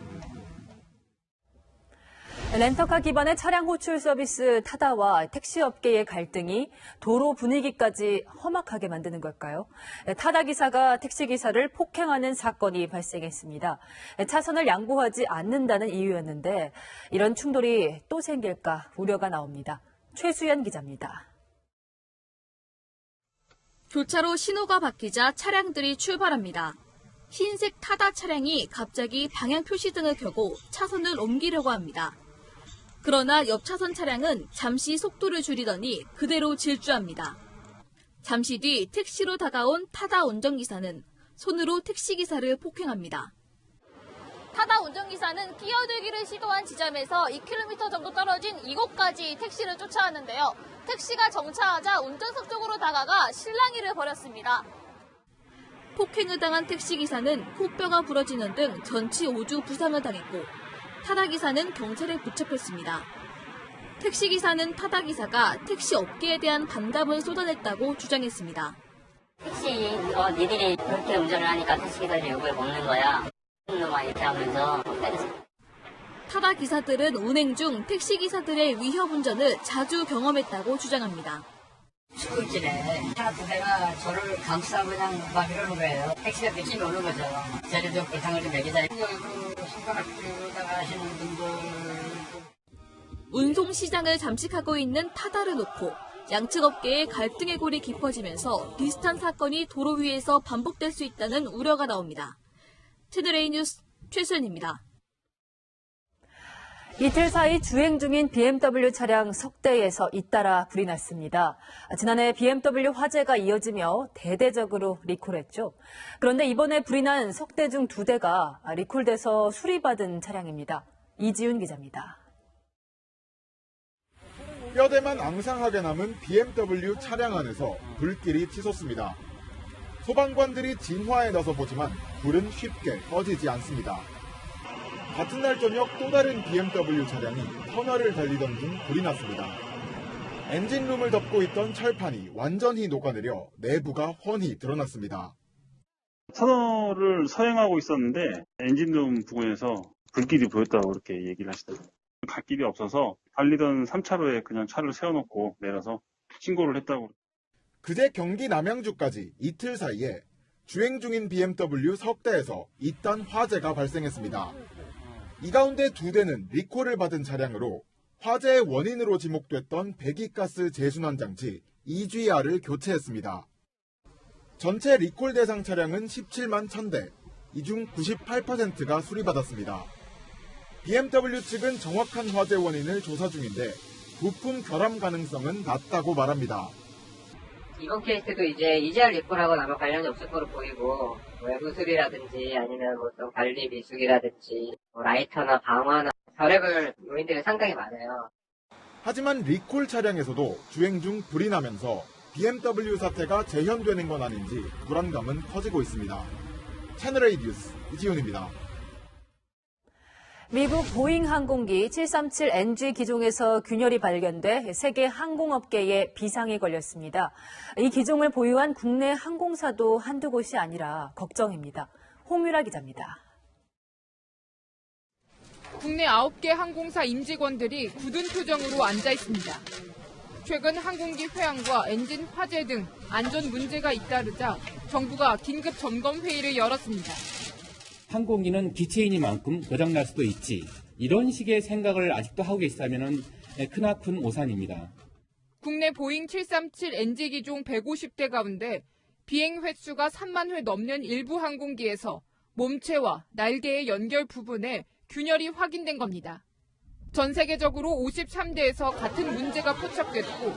렌터카 기반의 차량 호출 서비스 타다와 택시업계의 갈등이 도로 분위기까지 험악하게 만드는 걸까요? 타다 기사가 택시 기사를 폭행하는 사건이 발생했습니다. 차선을 양보하지 않는다는 이유였는데 이런 충돌이 또 생길까 우려가 나옵니다. 최수연 기자입니다. 교차로 신호가 바뀌자 차량들이 출발합니다. 흰색 타다 차량이 갑자기 방향 표시등을 켜고 차선을 옮기려고 합니다. 그러나 옆 차선 차량은 잠시 속도를 줄이더니 그대로 질주합니다. 잠시 뒤 택시로 다가온 타다 운전기사는 손으로 택시기사를 폭행합니다. 타다 운전기사는 끼어들기를 시도한 지점에서 2km 정도 떨어진 이곳까지 택시를 쫓아왔는데요. 택시가 정차하자 운전석 쪽으로 다가가 실랑이를 벌였습니다. 폭행을 당한 택시기사는 코뼈가 부러지는 등 전치 5주 부상을 당했고 타다기사는 경찰에 붙잡혔습니다. 택시기사는 타다기사가 택시 업계에 대한 반감을 쏟아냈다고 주장했습니다. 택시 니들이 그렇게 운전을 하니까 택시기사들이 욕을 먹는 거야. 놈아 이렇게 하면서 때렸어. 타다 기사들은 운행 중 택시 기사들의 위협 운전을 자주 경험했다고 주장합니다. 출근길에 차 두 대가 저를 감싸고 그냥 막 이러는 거예요. 택시가 느낌이 오는 거죠. 저를 좀 보상을 좀 매기자. 손가락으로다가 하시는 분들. 운송시장을 잠식하고 있는 타다를 놓고 양측 업계의 갈등의 골이 깊어지면서 비슷한 사건이 도로 위에서 반복될 수 있다는 우려가 나옵니다. 채널A 뉴스 최수연입니다. 이틀 사이 주행 중인 BMW 차량 석 대에서 잇따라 불이 났습니다. 지난해 BMW 화재가 이어지며 대대적으로 리콜했죠. 그런데 이번에 불이 난 석 대 중 2대가 리콜돼서 수리받은 차량입니다. 이지훈 기자입니다. 뼈대만 앙상하게 남은 BMW 차량 안에서 불길이 치솟습니다. 소방관들이 진화에 나서 보지만 불은 쉽게 꺼지지 않습니다. 같은 날 저녁 또 다른 BMW 차량이 터널을 달리던 중 불이 났습니다. 엔진룸을 덮고 있던 철판이 완전히 녹아내려 내부가 훤히 드러났습니다. 터널을 서행하고 있었는데 엔진룸 부근에서 불길이 보였다고 그렇게 얘기를 하시더라고요. 갈 길이 없어서 달리던 3차로에 그냥 차를 세워놓고 내려서 신고를 했다고. 그제 경기 남양주까지 이틀 사이에 주행 중인 BMW 석 대에서 잇단 화재가 발생했습니다. 이 가운데 2대는 리콜을 받은 차량으로 화재의 원인으로 지목됐던 배기가스 재순환 장치 EGR을 교체했습니다. 전체 리콜 대상 차량은 17만 1000대, 이 중 98%가 수리받았습니다. BMW 측은 정확한 화재 원인을 조사 중인데 부품 결함 가능성은 낮다고 말합니다. 이번 케이스도 이제 EGR 리콜하고는 아마 관련이 없을 거로 보이고 외부 수리라든지 아니면 또 관리 미숙이라든지 라이터나 방화나 별의별 요인들이 상당히 많아요. 하지만 리콜 차량에서도 주행 중 불이 나면서 BMW 사태가 재현되는 건 아닌지 불안감은 커지고 있습니다. 채널A 뉴스 이지훈입니다. 미국 보잉 항공기 737NG 기종에서 균열이 발견돼 세계 항공업계에 비상이 걸렸습니다. 이 기종을 보유한 국내 항공사도 한두 곳이 아니라 걱정입니다. 홍유라 기자입니다. 국내 9개 항공사 임직원들이 굳은 표정으로 앉아 있습니다. 최근 항공기 회항과 엔진 화재 등 안전 문제가 잇따르자 정부가 긴급 점검 회의를 열었습니다. 항공기는 기체이니만큼 고장날 수도 있지. 이런 식의 생각을 아직도 하고 계시다면 크나큰 오산입니다. 국내 보잉 737NG 기종 150대 가운데 비행 횟수가 3만 회 넘는 일부 항공기에서 몸체와 날개의 연결 부분에 균열이 확인된 겁니다. 전 세계적으로 53대에서 같은 문제가 포착됐고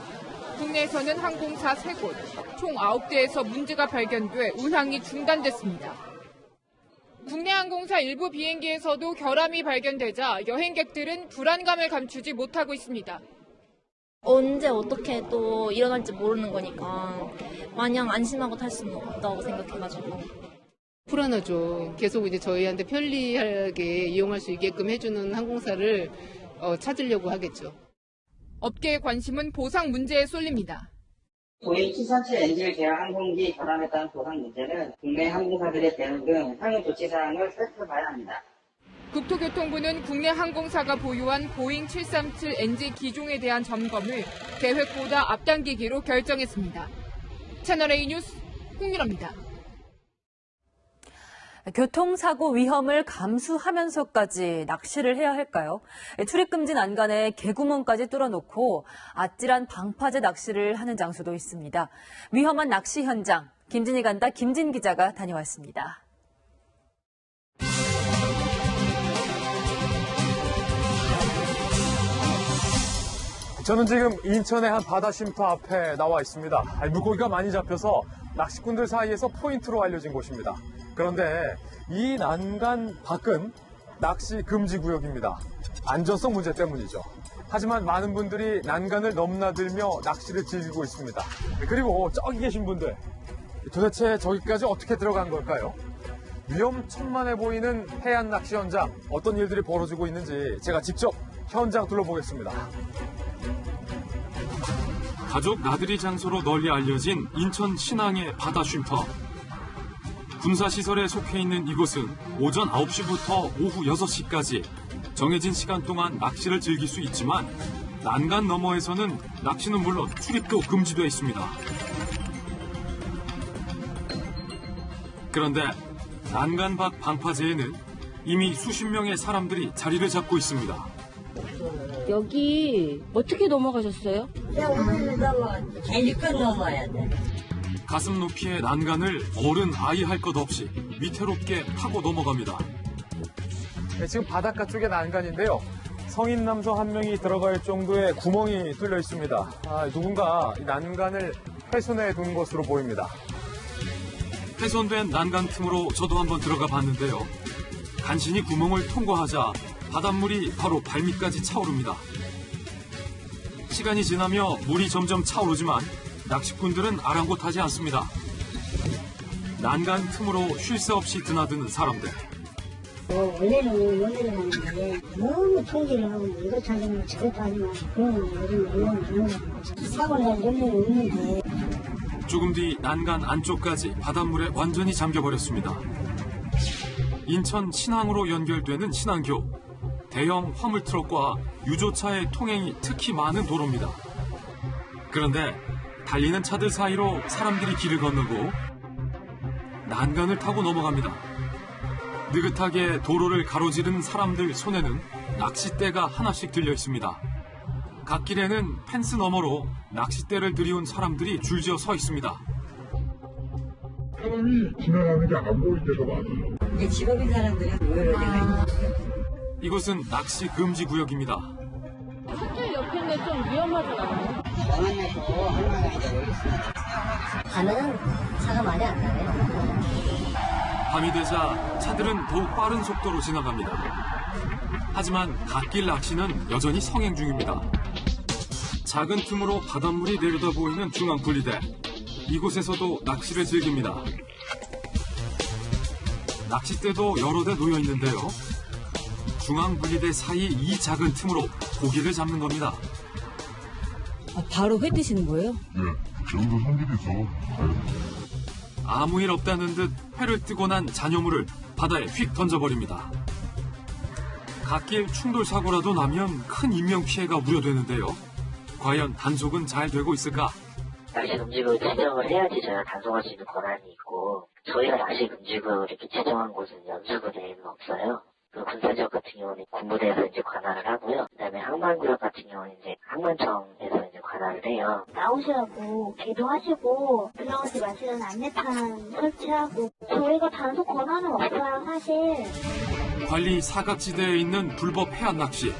국내에서는 항공사 3곳, 총 9대에서 문제가 발견돼 운항이 중단됐습니다. 국내 항공사 일부 비행기에서도 결함이 발견되자 여행객들은 불안감을 감추지 못하고 있습니다. 언제 어떻게 또 일어날지 모르는 거니까 마냥 안심하고 탈 수는 없다고 생각해가지고. 불안하죠. 계속 이제 저희한테 편리하게 이용할 수 있게끔 해주는 항공사를 찾으려고 하겠죠. 업계의 관심은 보상 문제에 쏠립니다. 보잉 737NG 계열 항공기 결함에 따른 보상 문제는 국내 항공사들의 대응 등 향후 조치 사항을 살펴봐야 합니다. 국토교통부는 국내 항공사가 보유한 보잉 737NG 기종에 대한 점검을 계획보다 앞당기기로 결정했습니다. 채널A 뉴스 홍유라입니다. 교통사고 위험을 감수하면서까지 낚시를 해야 할까요? 출입금지 난간에 개구멍까지 뚫어놓고 아찔한 방파제 낚시를 하는 장소도 있습니다. 위험한 낚시 현장, 김진희 간다 김진 기자가 다녀왔습니다. 저는 지금 인천의 한 바다 쉼터 앞에 나와 있습니다. 물고기가 많이 잡혀서 낚시꾼들 사이에서 포인트로 알려진 곳입니다. 그런데 이 난간 밖은 낚시 금지 구역입니다. 안전성 문제 때문이죠. 하지만 많은 분들이 난간을 넘나들며 낚시를 즐기고 있습니다. 그리고 저기 계신 분들, 도대체 저기까지 어떻게 들어간 걸까요? 위험천만해 보이는 해안 낚시 현장, 어떤 일들이 벌어지고 있는지 제가 직접 현장 둘러보겠습니다. 가족 나들이 장소로 널리 알려진 인천 신항의 바다 쉼터. 군사시설에 속해 있는 이곳은 오전 9시부터 오후 6시까지 정해진 시간 동안 낚시를 즐길 수 있지만 난간 너머에서는 낚시는 물론 출입도 금지되어 있습니다. 그런데 난간 밖 방파제에는 이미 수십 명의 사람들이 자리를 잡고 있습니다. 여기 어떻게 넘어가셨어요? 길건 넘어야 돼. 가슴 높이의 난간을 어른, 아이 할 것 없이 위태롭게 타고 넘어갑니다. 네, 지금 바닷가 쪽의 난간인데요. 성인 남성 한 명이 들어갈 정도의 구멍이 뚫려 있습니다. 누군가 이 난간을 훼손해 둔 것으로 보입니다. 훼손된 난간 틈으로 저도 한번 들어가 봤는데요. 간신히 구멍을 통과하자 바닷물이 바로 발밑까지 차오릅니다. 시간이 지나며 물이 점점 차오르지만 낚시꾼들은 아랑곳하지 않습니다. 난간 틈으로 쉴 새 없이 드나드는 사람들. 원래는 하는데 너무 통제를 하고 이것 하지 마 저것 하지 마 그러면 요즘 위험하는 거죠. 사고 날 염려는 없는데. 조금 뒤 난간 안쪽까지 바닷물에 완전히 잠겨버렸습니다. 인천 신항으로 연결되는 신항교. 대형 화물트럭과 유조차의 통행이 특히 많은 도로입니다. 그런데 달리는 차들 사이로 사람들이 길을 건너고 난간을 타고 넘어갑니다. 느긋하게 도로를 가로지르는 사람들 손에는 낚싯대가 하나씩 들려 있습니다. 갓길에는 펜스 너머로 낚싯대를 들이운 사람들이 줄지어 서 있습니다. 사람이 지나가는 게 안 보일 때가 많아요. 이제 직업인 사람들이 모여를 내가 이곳은 낚시 금지 구역입니다. 숲길 옆인데 좀 위험하지 않아요? 가면은 차가 많이 안 나요. 밤이 되자 차들은 더욱 빠른 속도로 지나갑니다. 하지만 갓길 낚시는 여전히 성행 중입니다. 작은 틈으로 바닷물이 내려다 보이는 중앙분리대. 이곳에서도 낚시를 즐깁니다. 낚싯대도 여러 대 놓여 있는데요. 중앙분리대 사이 이 작은 틈으로 고기를 잡는 겁니다. 바로 회 드시는 거예요? 네, 여기도 손질이 있어. 아무 일 없다는 듯 회를 뜨고 난 잔여물을 바다에 휙 던져버립니다. 갓길 충돌 사고라도 나면 큰 인명 피해가 우려되는데요. 과연 단속은 잘 되고 있을까? 낚시 금지구역 지정을 해야지 저희가 단속할 수 있는 권한이 있고 저희가 낚시 금지구역을 이렇게 지정한 곳은 연수구대에는 없어요. 그 군사지역 같은 경우는 군부대에서 이제 관할을 하고요. 그다음에 항만구역 같은 경우는 이제 항만청에서 이제 관할을 해요. 나오시라고 개도하시고 들어가지 마시는 안내판 설치하고 저희가 단속 권한은 없어요 사실. 관리 사각지대에 있는 불법 해안 낚시.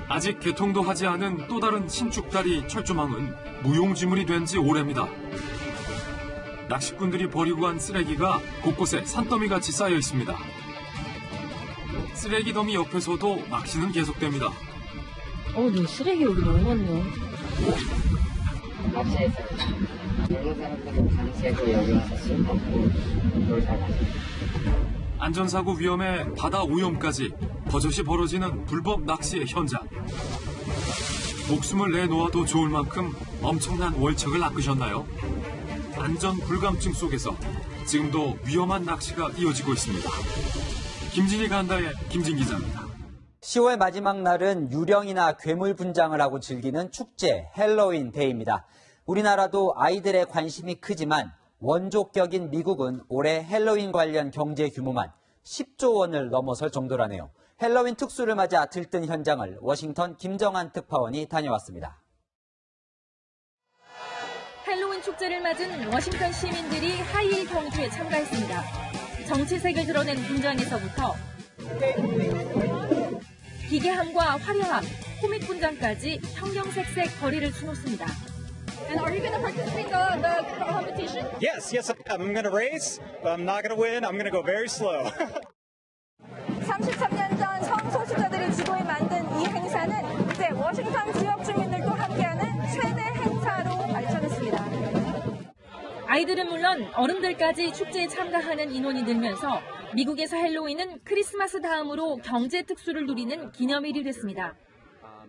아직 개통도 하지 않은 또 다른 신축다리 철조망은 무용지물이 된 지 오래입니다. 낚시꾼들이 버리고 간 쓰레기가 곳곳에 산더미같이 쌓여 있습니다. 쓰레기 더미 옆에서도 낚시는 계속됩니다. 네, 쓰레기 여기 너무 많네요. 낚시에서 여러 사람들은 밤새고 여기 와서 술 먹고 놀다가 안전사고 위험에 바다 오염까지 버젓이 벌어지는 불법 낚시의 현장. 목숨을 내놓아도 좋을 만큼 엄청난 월척을 낚으셨나요? 안전 불감증 속에서 지금도 위험한 낚시가 이어지고 있습니다. 김진희 간다의 김진 기자입니다. 10월 마지막 날은 유령이나 괴물 분장을 하고 즐기는 축제 헬로윈 데이입니다. 우리나라도 아이들의 관심이 크지만 원조격인 미국은 올해 헬로윈 관련 경제 규모만 10조 원을 넘어설 정도라네요. 헬로윈 특수를 맞아 들뜬 현장을 워싱턴 김정한 특파원이 다녀왔습니다. 헬로윈 축제를 맞은 워싱턴 시민들이 하이힐 경주에 참가했습니다. 정치색을 드러낸 분장에서부터 기괴함과 화려함, 코믹 분장까지 형형색색 거리를 수놓습니다. And are you going to participate in the competition? Yes, I'm going to race, but I'm not going to win. I'm going to go very slow. 33년 전 성소수자들이 주도해 만든 이 행사는 이제 워싱턴 지역 주민들도 함께하는 최대 행사로 발전했습니다. 아이들은 물론 어른들까지 축제에 참가하는 인원이 늘면서 미국에서 헬로윈은 크리스마스 다음으로 경제 특수를 누리는 기념일이 됐습니다.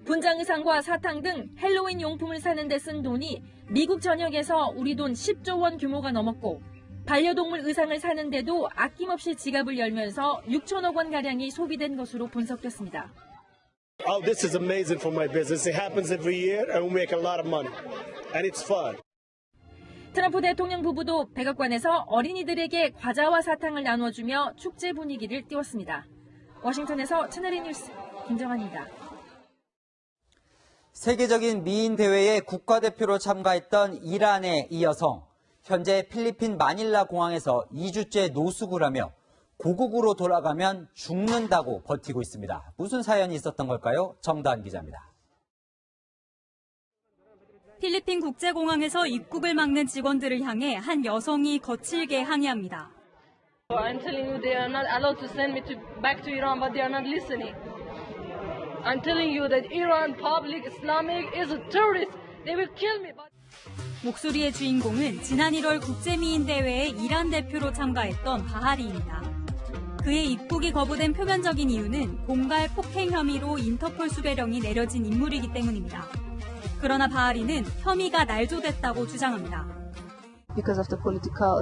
분장 의상과 사탕 등 헬로윈 용품을 사는 데 쓴 돈이 미국 전역에서 우리 돈 10조 원 규모가 넘었고 반려동물 의상을 사는데도 아낌없이 지갑을 열면서 6천억 원가량이 소비된 것으로 분석됐습니다. Oh, this is amazing for my business. It happens every year and we make a lot of money. And it's fun. 트럼프 대통령 부부도 백악관에서 어린이들에게 과자와 사탕을 나눠주며 축제 분위기를 띄웠습니다. 워싱턴에서 채널A 뉴스 김정환입니다. 세계적인 미인 대회에 국가대표로 참가했던 이란의 이 여성, 현재 필리핀 마닐라 공항에서 2주째 노숙을 하며 고국으로 돌아가면 죽는다고 버티고 있습니다. 무슨 사연이 있었던 걸까요? 정다은 기자입니다. 필리핀 국제공항에서 입국을 막는 직원들을 향해 한 여성이 거칠게 항의합니다. I'm telling you they are not allowed to send me back to Iran, but they are not listening. I'm telling you that Iran public Islamic is a terrorist. They will kill me. 목소리의 주인공은 지난 1월 국제미인대회에 이란 대표로 참가했던 바하리입니다. 그의 입국이 거부된 표면적인 이유는 공갈 폭행 혐의로 인터폴 수배령이 내려진 인물이기 때문입니다. 그러나 바하리는 혐의가 날조됐다고 주장합니다. Because of the political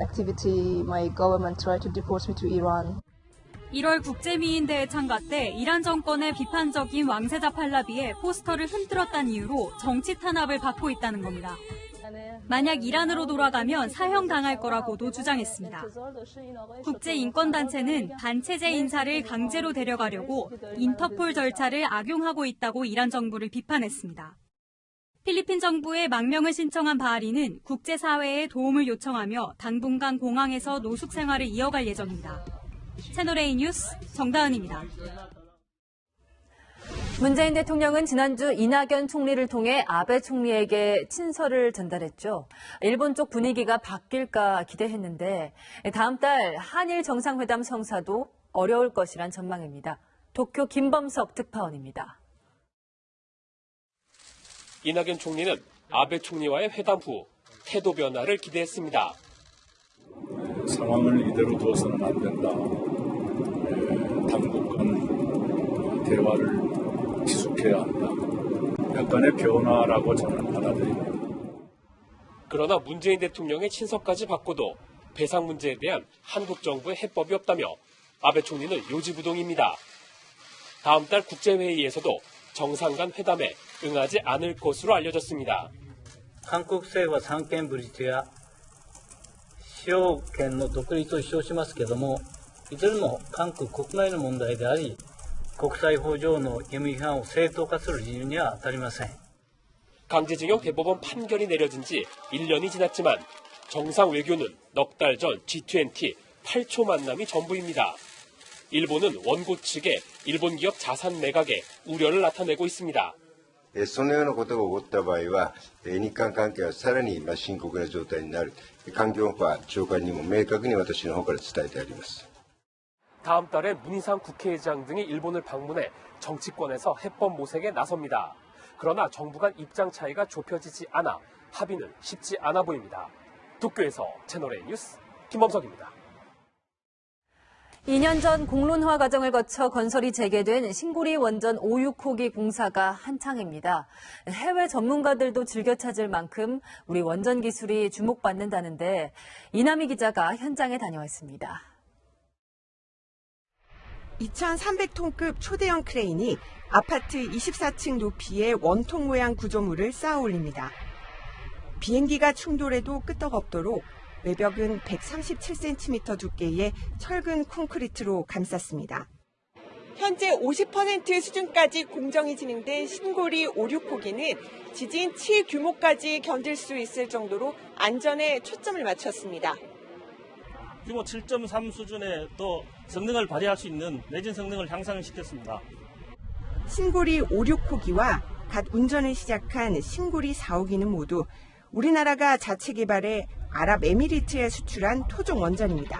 activity, my government tried to deport me to Iran. 1월 국제미인대회 참가 때 이란 정권의 비판적인 왕세자 팔라비에 포스터를 흔들었다는 이유로 정치 탄압을 받고 있다는 겁니다. 만약 이란으로 돌아가면 사형당할 거라고도 주장했습니다. 국제인권단체는 반체제 인사를 강제로 데려가려고 인터폴 절차를 악용하고 있다고 이란 정부를 비판했습니다. 필리핀 정부에 망명을 신청한 바하리는 국제사회에 도움을 요청하며 당분간 공항에서 노숙 생활을 이어갈 예정입니다. 채널A 뉴스 정다은입니다. 문재인 대통령은 지난주 이낙연 총리를 통해 아베 총리에게 친서를 전달했죠. 일본 쪽 분위기가 바뀔까 기대했는데 다음 달 한일 정상회담 성사도 어려울 것이란 전망입니다. 도쿄 김범석 특파원입니다. 이낙연 총리는 아베 총리와의 회담 후 태도 변화를 기대했습니다. 상황을 이대로 두어서는 안 된다. 당분간 대화를 지속해야 한다. 약간의 변화라고 저는 받아들입니다. 그러나 문재인 대통령의 친서까지 받고도 배상 문제에 대한 한국 정부의 해법이 없다며 아베 총리는 요지부동입니다. 다음 달 국제회의에서도 정상 간 회담에 응하지 않을 것으로 알려졌습니다. 한국政府は三権分立や使用権の独立を主張しますけれども、いずれも韓国国内の問題であり、国際法上の義務違反を正当化する理由には当たりません. 강제징용 대법원 판결이 내려진 지 1년이 지났지만 정상 외교는 넉 달 전 G20 8초 만남이 전부입니다. 일본은 원고 측에 일본 기업 자산 매각에 우려를 나타내고 있습니다. そのようなことが起こった場合は、日韓関係はさらに深刻な状態になる。環境保安長官にも明確に私の方から伝えてあります. 다음 달에 문희상 국회의장 등이 일본을 방문해 정치권에서 해법 모색에 나섭니다. 그러나 정부 간 입장 차이가 좁혀지지 않아 합의는 쉽지 않아 보입니다. 도쿄에서 채널A 뉴스 김범석입니다. 2년 전 공론화 과정을 거쳐 건설이 재개된 신고리 원전 5, 6호기 공사가 한창입니다. 해외 전문가들도 즐겨 찾을 만큼 우리 원전 기술이 주목받는다는데 이남희 기자가 현장에 다녀왔습니다. 2,300톤급 초대형 크레인이 아파트 24층 높이의 원통 모양 구조물을 쌓아 올립니다. 비행기가 충돌해도 끄떡없도록 외벽은 137cm 두께의 철근 콘크리트로 감쌌습니다. 현재 50% 수준까지 공정이 진행된 신고리 5, 6호기는 지진 7 규모까지 견딜 수 있을 정도로 안전에 초점을 맞췄습니다. 규모 7.3 수준의 또 성능을 발휘할 수 있는 내진 성능을 향상시켰습니다. 신고리 5, 6호기와 갓 운전을 시작한 신고리 4, 5기는 모두 우리나라가 자체 개발해 아랍에미리트에 수출한 토종 원전입니다.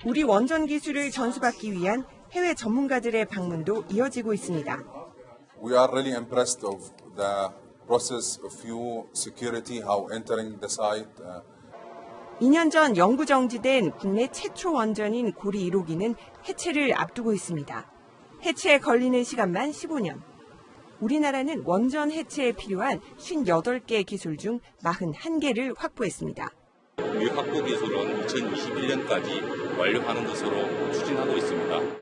우리 원전 기술을 전수받기 위한 해외 전문가들의 방문도 이어지고 있습니다. We are really impressed of the process a few security how entering the site. 2년 전 영구 정지된 국내 최초 원전인 고리 1호기는 해체를 앞두고 있습니다. 해체에 걸리는 시간만 15년. 우리나라는 원전 해체에 필요한 58개 기술 중 41개를 확보했습니다. 우리 확보 기술은 2021년까지 완료하는 것으로 추진하고 있습니다.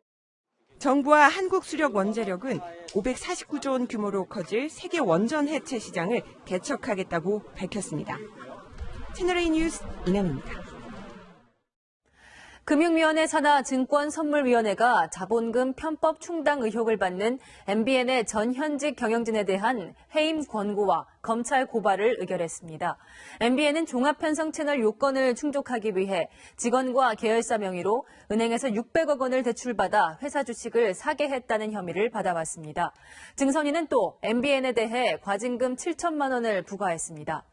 정부와 한국수력원자력은 549조 원 규모로 커질 세계 원전 해체 시장을 개척하겠다고 밝혔습니다. 채널A 뉴스 이남입니다. 금융위원회 산하 증권선물위원회가 자본금 편법 충당 의혹을 받는 MBN의 전 현직 경영진에 대한 해임 권고와 검찰 고발을 의결했습니다. MBN은 종합편성 채널 요건을 충족하기 위해 직원과 계열사 명의로 은행에서 600억 원을 대출받아 회사 주식을 사게 했다는 혐의를 받아왔습니다. 증선위는 또 MBN에 대해 과징금 7천만 원을 부과했습니다.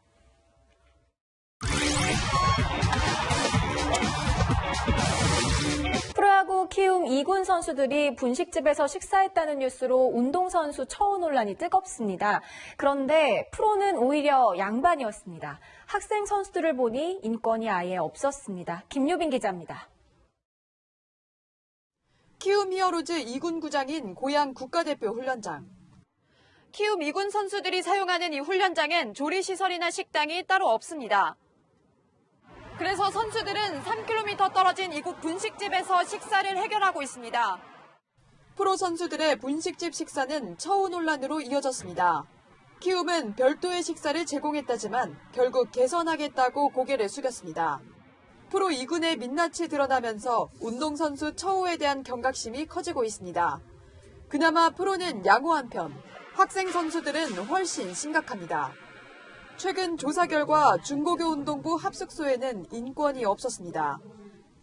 프로야구 키움 2군 선수들이 분식집에서 식사했다는 뉴스로 운동선수 처우 논란이 뜨겁습니다. 그런데 프로는 오히려 양반이었습니다. 학생 선수들을 보니 인권이 아예 없었습니다. 김유빈 기자입니다. 키움 히어로즈 2군 구장인 고양 국가대표 훈련장. 키움 2군 선수들이 사용하는 이 훈련장엔 조리시설이나 식당이 따로 없습니다. 그래서 선수들은 3km 떨어진 이곳 분식집에서 식사를 해결하고 있습니다. 프로 선수들의 분식집 식사는 처우 논란으로 이어졌습니다. 키움은 별도의 식사를 제공했다지만 결국 개선하겠다고 고개를 숙였습니다. 프로 2군의 민낯이 드러나면서 운동선수 처우에 대한 경각심이 커지고 있습니다. 그나마 프로는 양호한 편, 학생 선수들은 훨씬 심각합니다. 최근 조사 결과 중고교운동부 합숙소에는 인권이 없었습니다.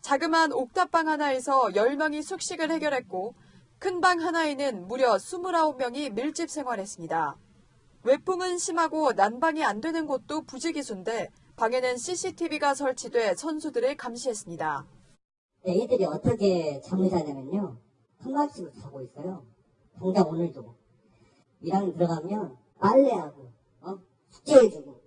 자그마한 옥탑방 하나에서 10명이 숙식을 해결했고 큰 방 하나에는 무려 29명이 밀집 생활했습니다. 외풍은 심하고 난방이 안 되는 곳도 부지기수인데 방에는 CCTV가 설치돼 선수들을 감시했습니다. 애들이 어떻게 잠을 자냐면요. 한가식으로 자고 있어요. 당장 오늘도. 1학년 들어가면 빨래하고 숙제해주고.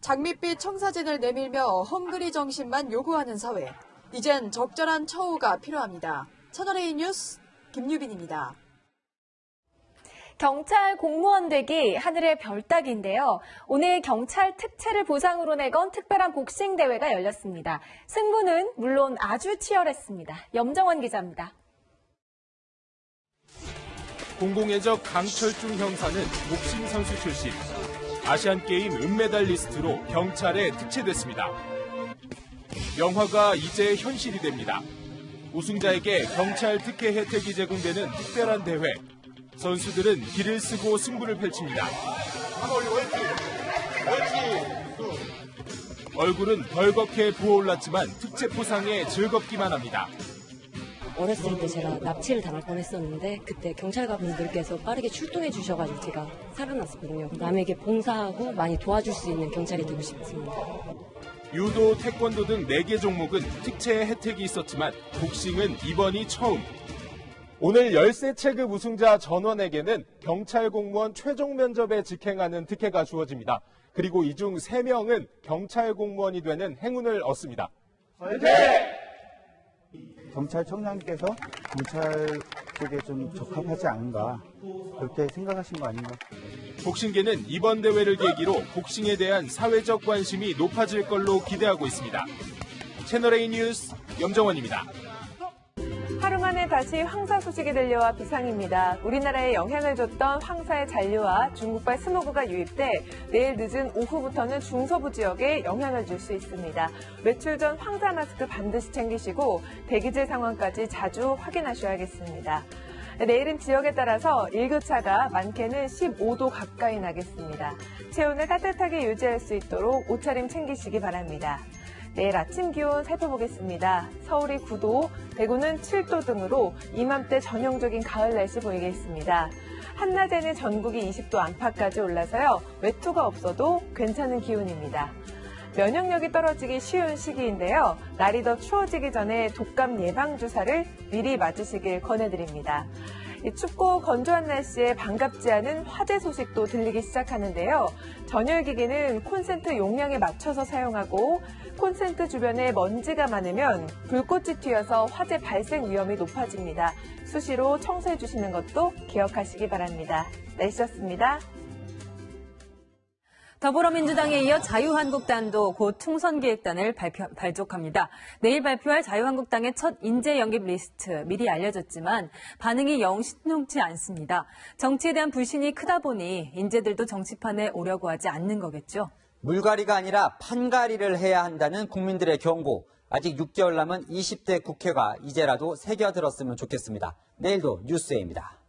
장밋빛 청사진을 내밀며 헝그리 정신만 요구하는 사회. 이젠 적절한 처우가 필요합니다. 채널A 뉴스 김유빈입니다. 경찰 공무원 되기 하늘의 별 따기인데요. 오늘 경찰 특채를 보상으로 내건 특별한 복싱 대회가 열렸습니다. 승부는 물론 아주 치열했습니다. 염정원 기자입니다. 공공의적 강철중 형사는 복싱 선수 출신. 아시안게임 은메달리스트로 경찰에 특채됐습니다. 명화가 이제 현실이 됩니다. 우승자에게 경찰 특혜 혜택이 제공되는 특별한 대회. 선수들은 길을 쓰고 승부를 펼칩니다. 얼굴은 벌겋게 부어올랐지만 특채 포상에 즐겁기만 합니다. 어렸을 때 제가 납치를 당할 뻔했었는데 그때 경찰관분들께서 빠르게 출동해 주셔가지고 제가 살아났었거든요. 남에게 봉사하고 많이 도와줄 수 있는 경찰이 되고 싶습니다. 유도, 태권도 등 4개 종목은 특채 혜택이 있었지만 복싱은 이번이 처음. 오늘 13체급 우승자 전원에게는 경찰 공무원 최종 면접에 직행하는 특혜가 주어집니다. 그리고 이 중 3명은 경찰 공무원이 되는 행운을 얻습니다. 경찰청장께서 경찰 쪽에 좀 적합하지 않은가 그렇게 생각하신 거 아닌가? 복싱계는 이번 대회를 계기로 복싱에 대한 사회적 관심이 높아질 걸로 기대하고 있습니다. 채널A 뉴스 염정원입니다. 하루 만에 다시 황사 소식이 들려와 비상입니다. 우리나라에 영향을 줬던 황사의 잔류와 중국발 스모그가 유입돼 내일 늦은 오후부터는 중서부 지역에 영향을 줄 수 있습니다. 외출 전 황사 마스크 반드시 챙기시고 대기질 상황까지 자주 확인하셔야겠습니다. 내일은 지역에 따라서 일교차가 많게는 15도 가까이 나겠습니다. 체온을 따뜻하게 유지할 수 있도록 옷차림 챙기시기 바랍니다. 내일 아침 기온 살펴보겠습니다. 서울이 9도, 대구는 7도 등으로 이맘때 전형적인 가을 날씨 보이겠습니다. 한낮에는 전국이 20도 안팎까지 올라서요. 외투가 없어도 괜찮은 기온입니다. 면역력이 떨어지기 쉬운 시기인데요. 날이 더 추워지기 전에 독감 예방 주사를 미리 맞으시길 권해드립니다. 이 춥고 건조한 날씨에 반갑지 않은 화재 소식도 들리기 시작하는데요. 전열기기는 콘센트 용량에 맞춰서 사용하고 콘센트 주변에 먼지가 많으면 불꽃이 튀어서 화재 발생 위험이 높아집니다. 수시로 청소해 주시는 것도 기억하시기 바랍니다. 날씨였습니다. 더불어민주당에 이어 자유한국당도 곧 총선기획단을 발족합니다. 내일 발표할 자유한국당의 첫 인재 영입 리스트 미리 알려졌지만 반응이 영 신통치 않습니다. 정치에 대한 불신이 크다 보니 인재들도 정치판에 오려고 하지 않는 거겠죠. 물갈이가 아니라 판갈이를 해야 한다는 국민들의 경고. 아직 6개월 남은 20대 국회가 이제라도 새겨들었으면 좋겠습니다. 내일도 뉴스에입니다.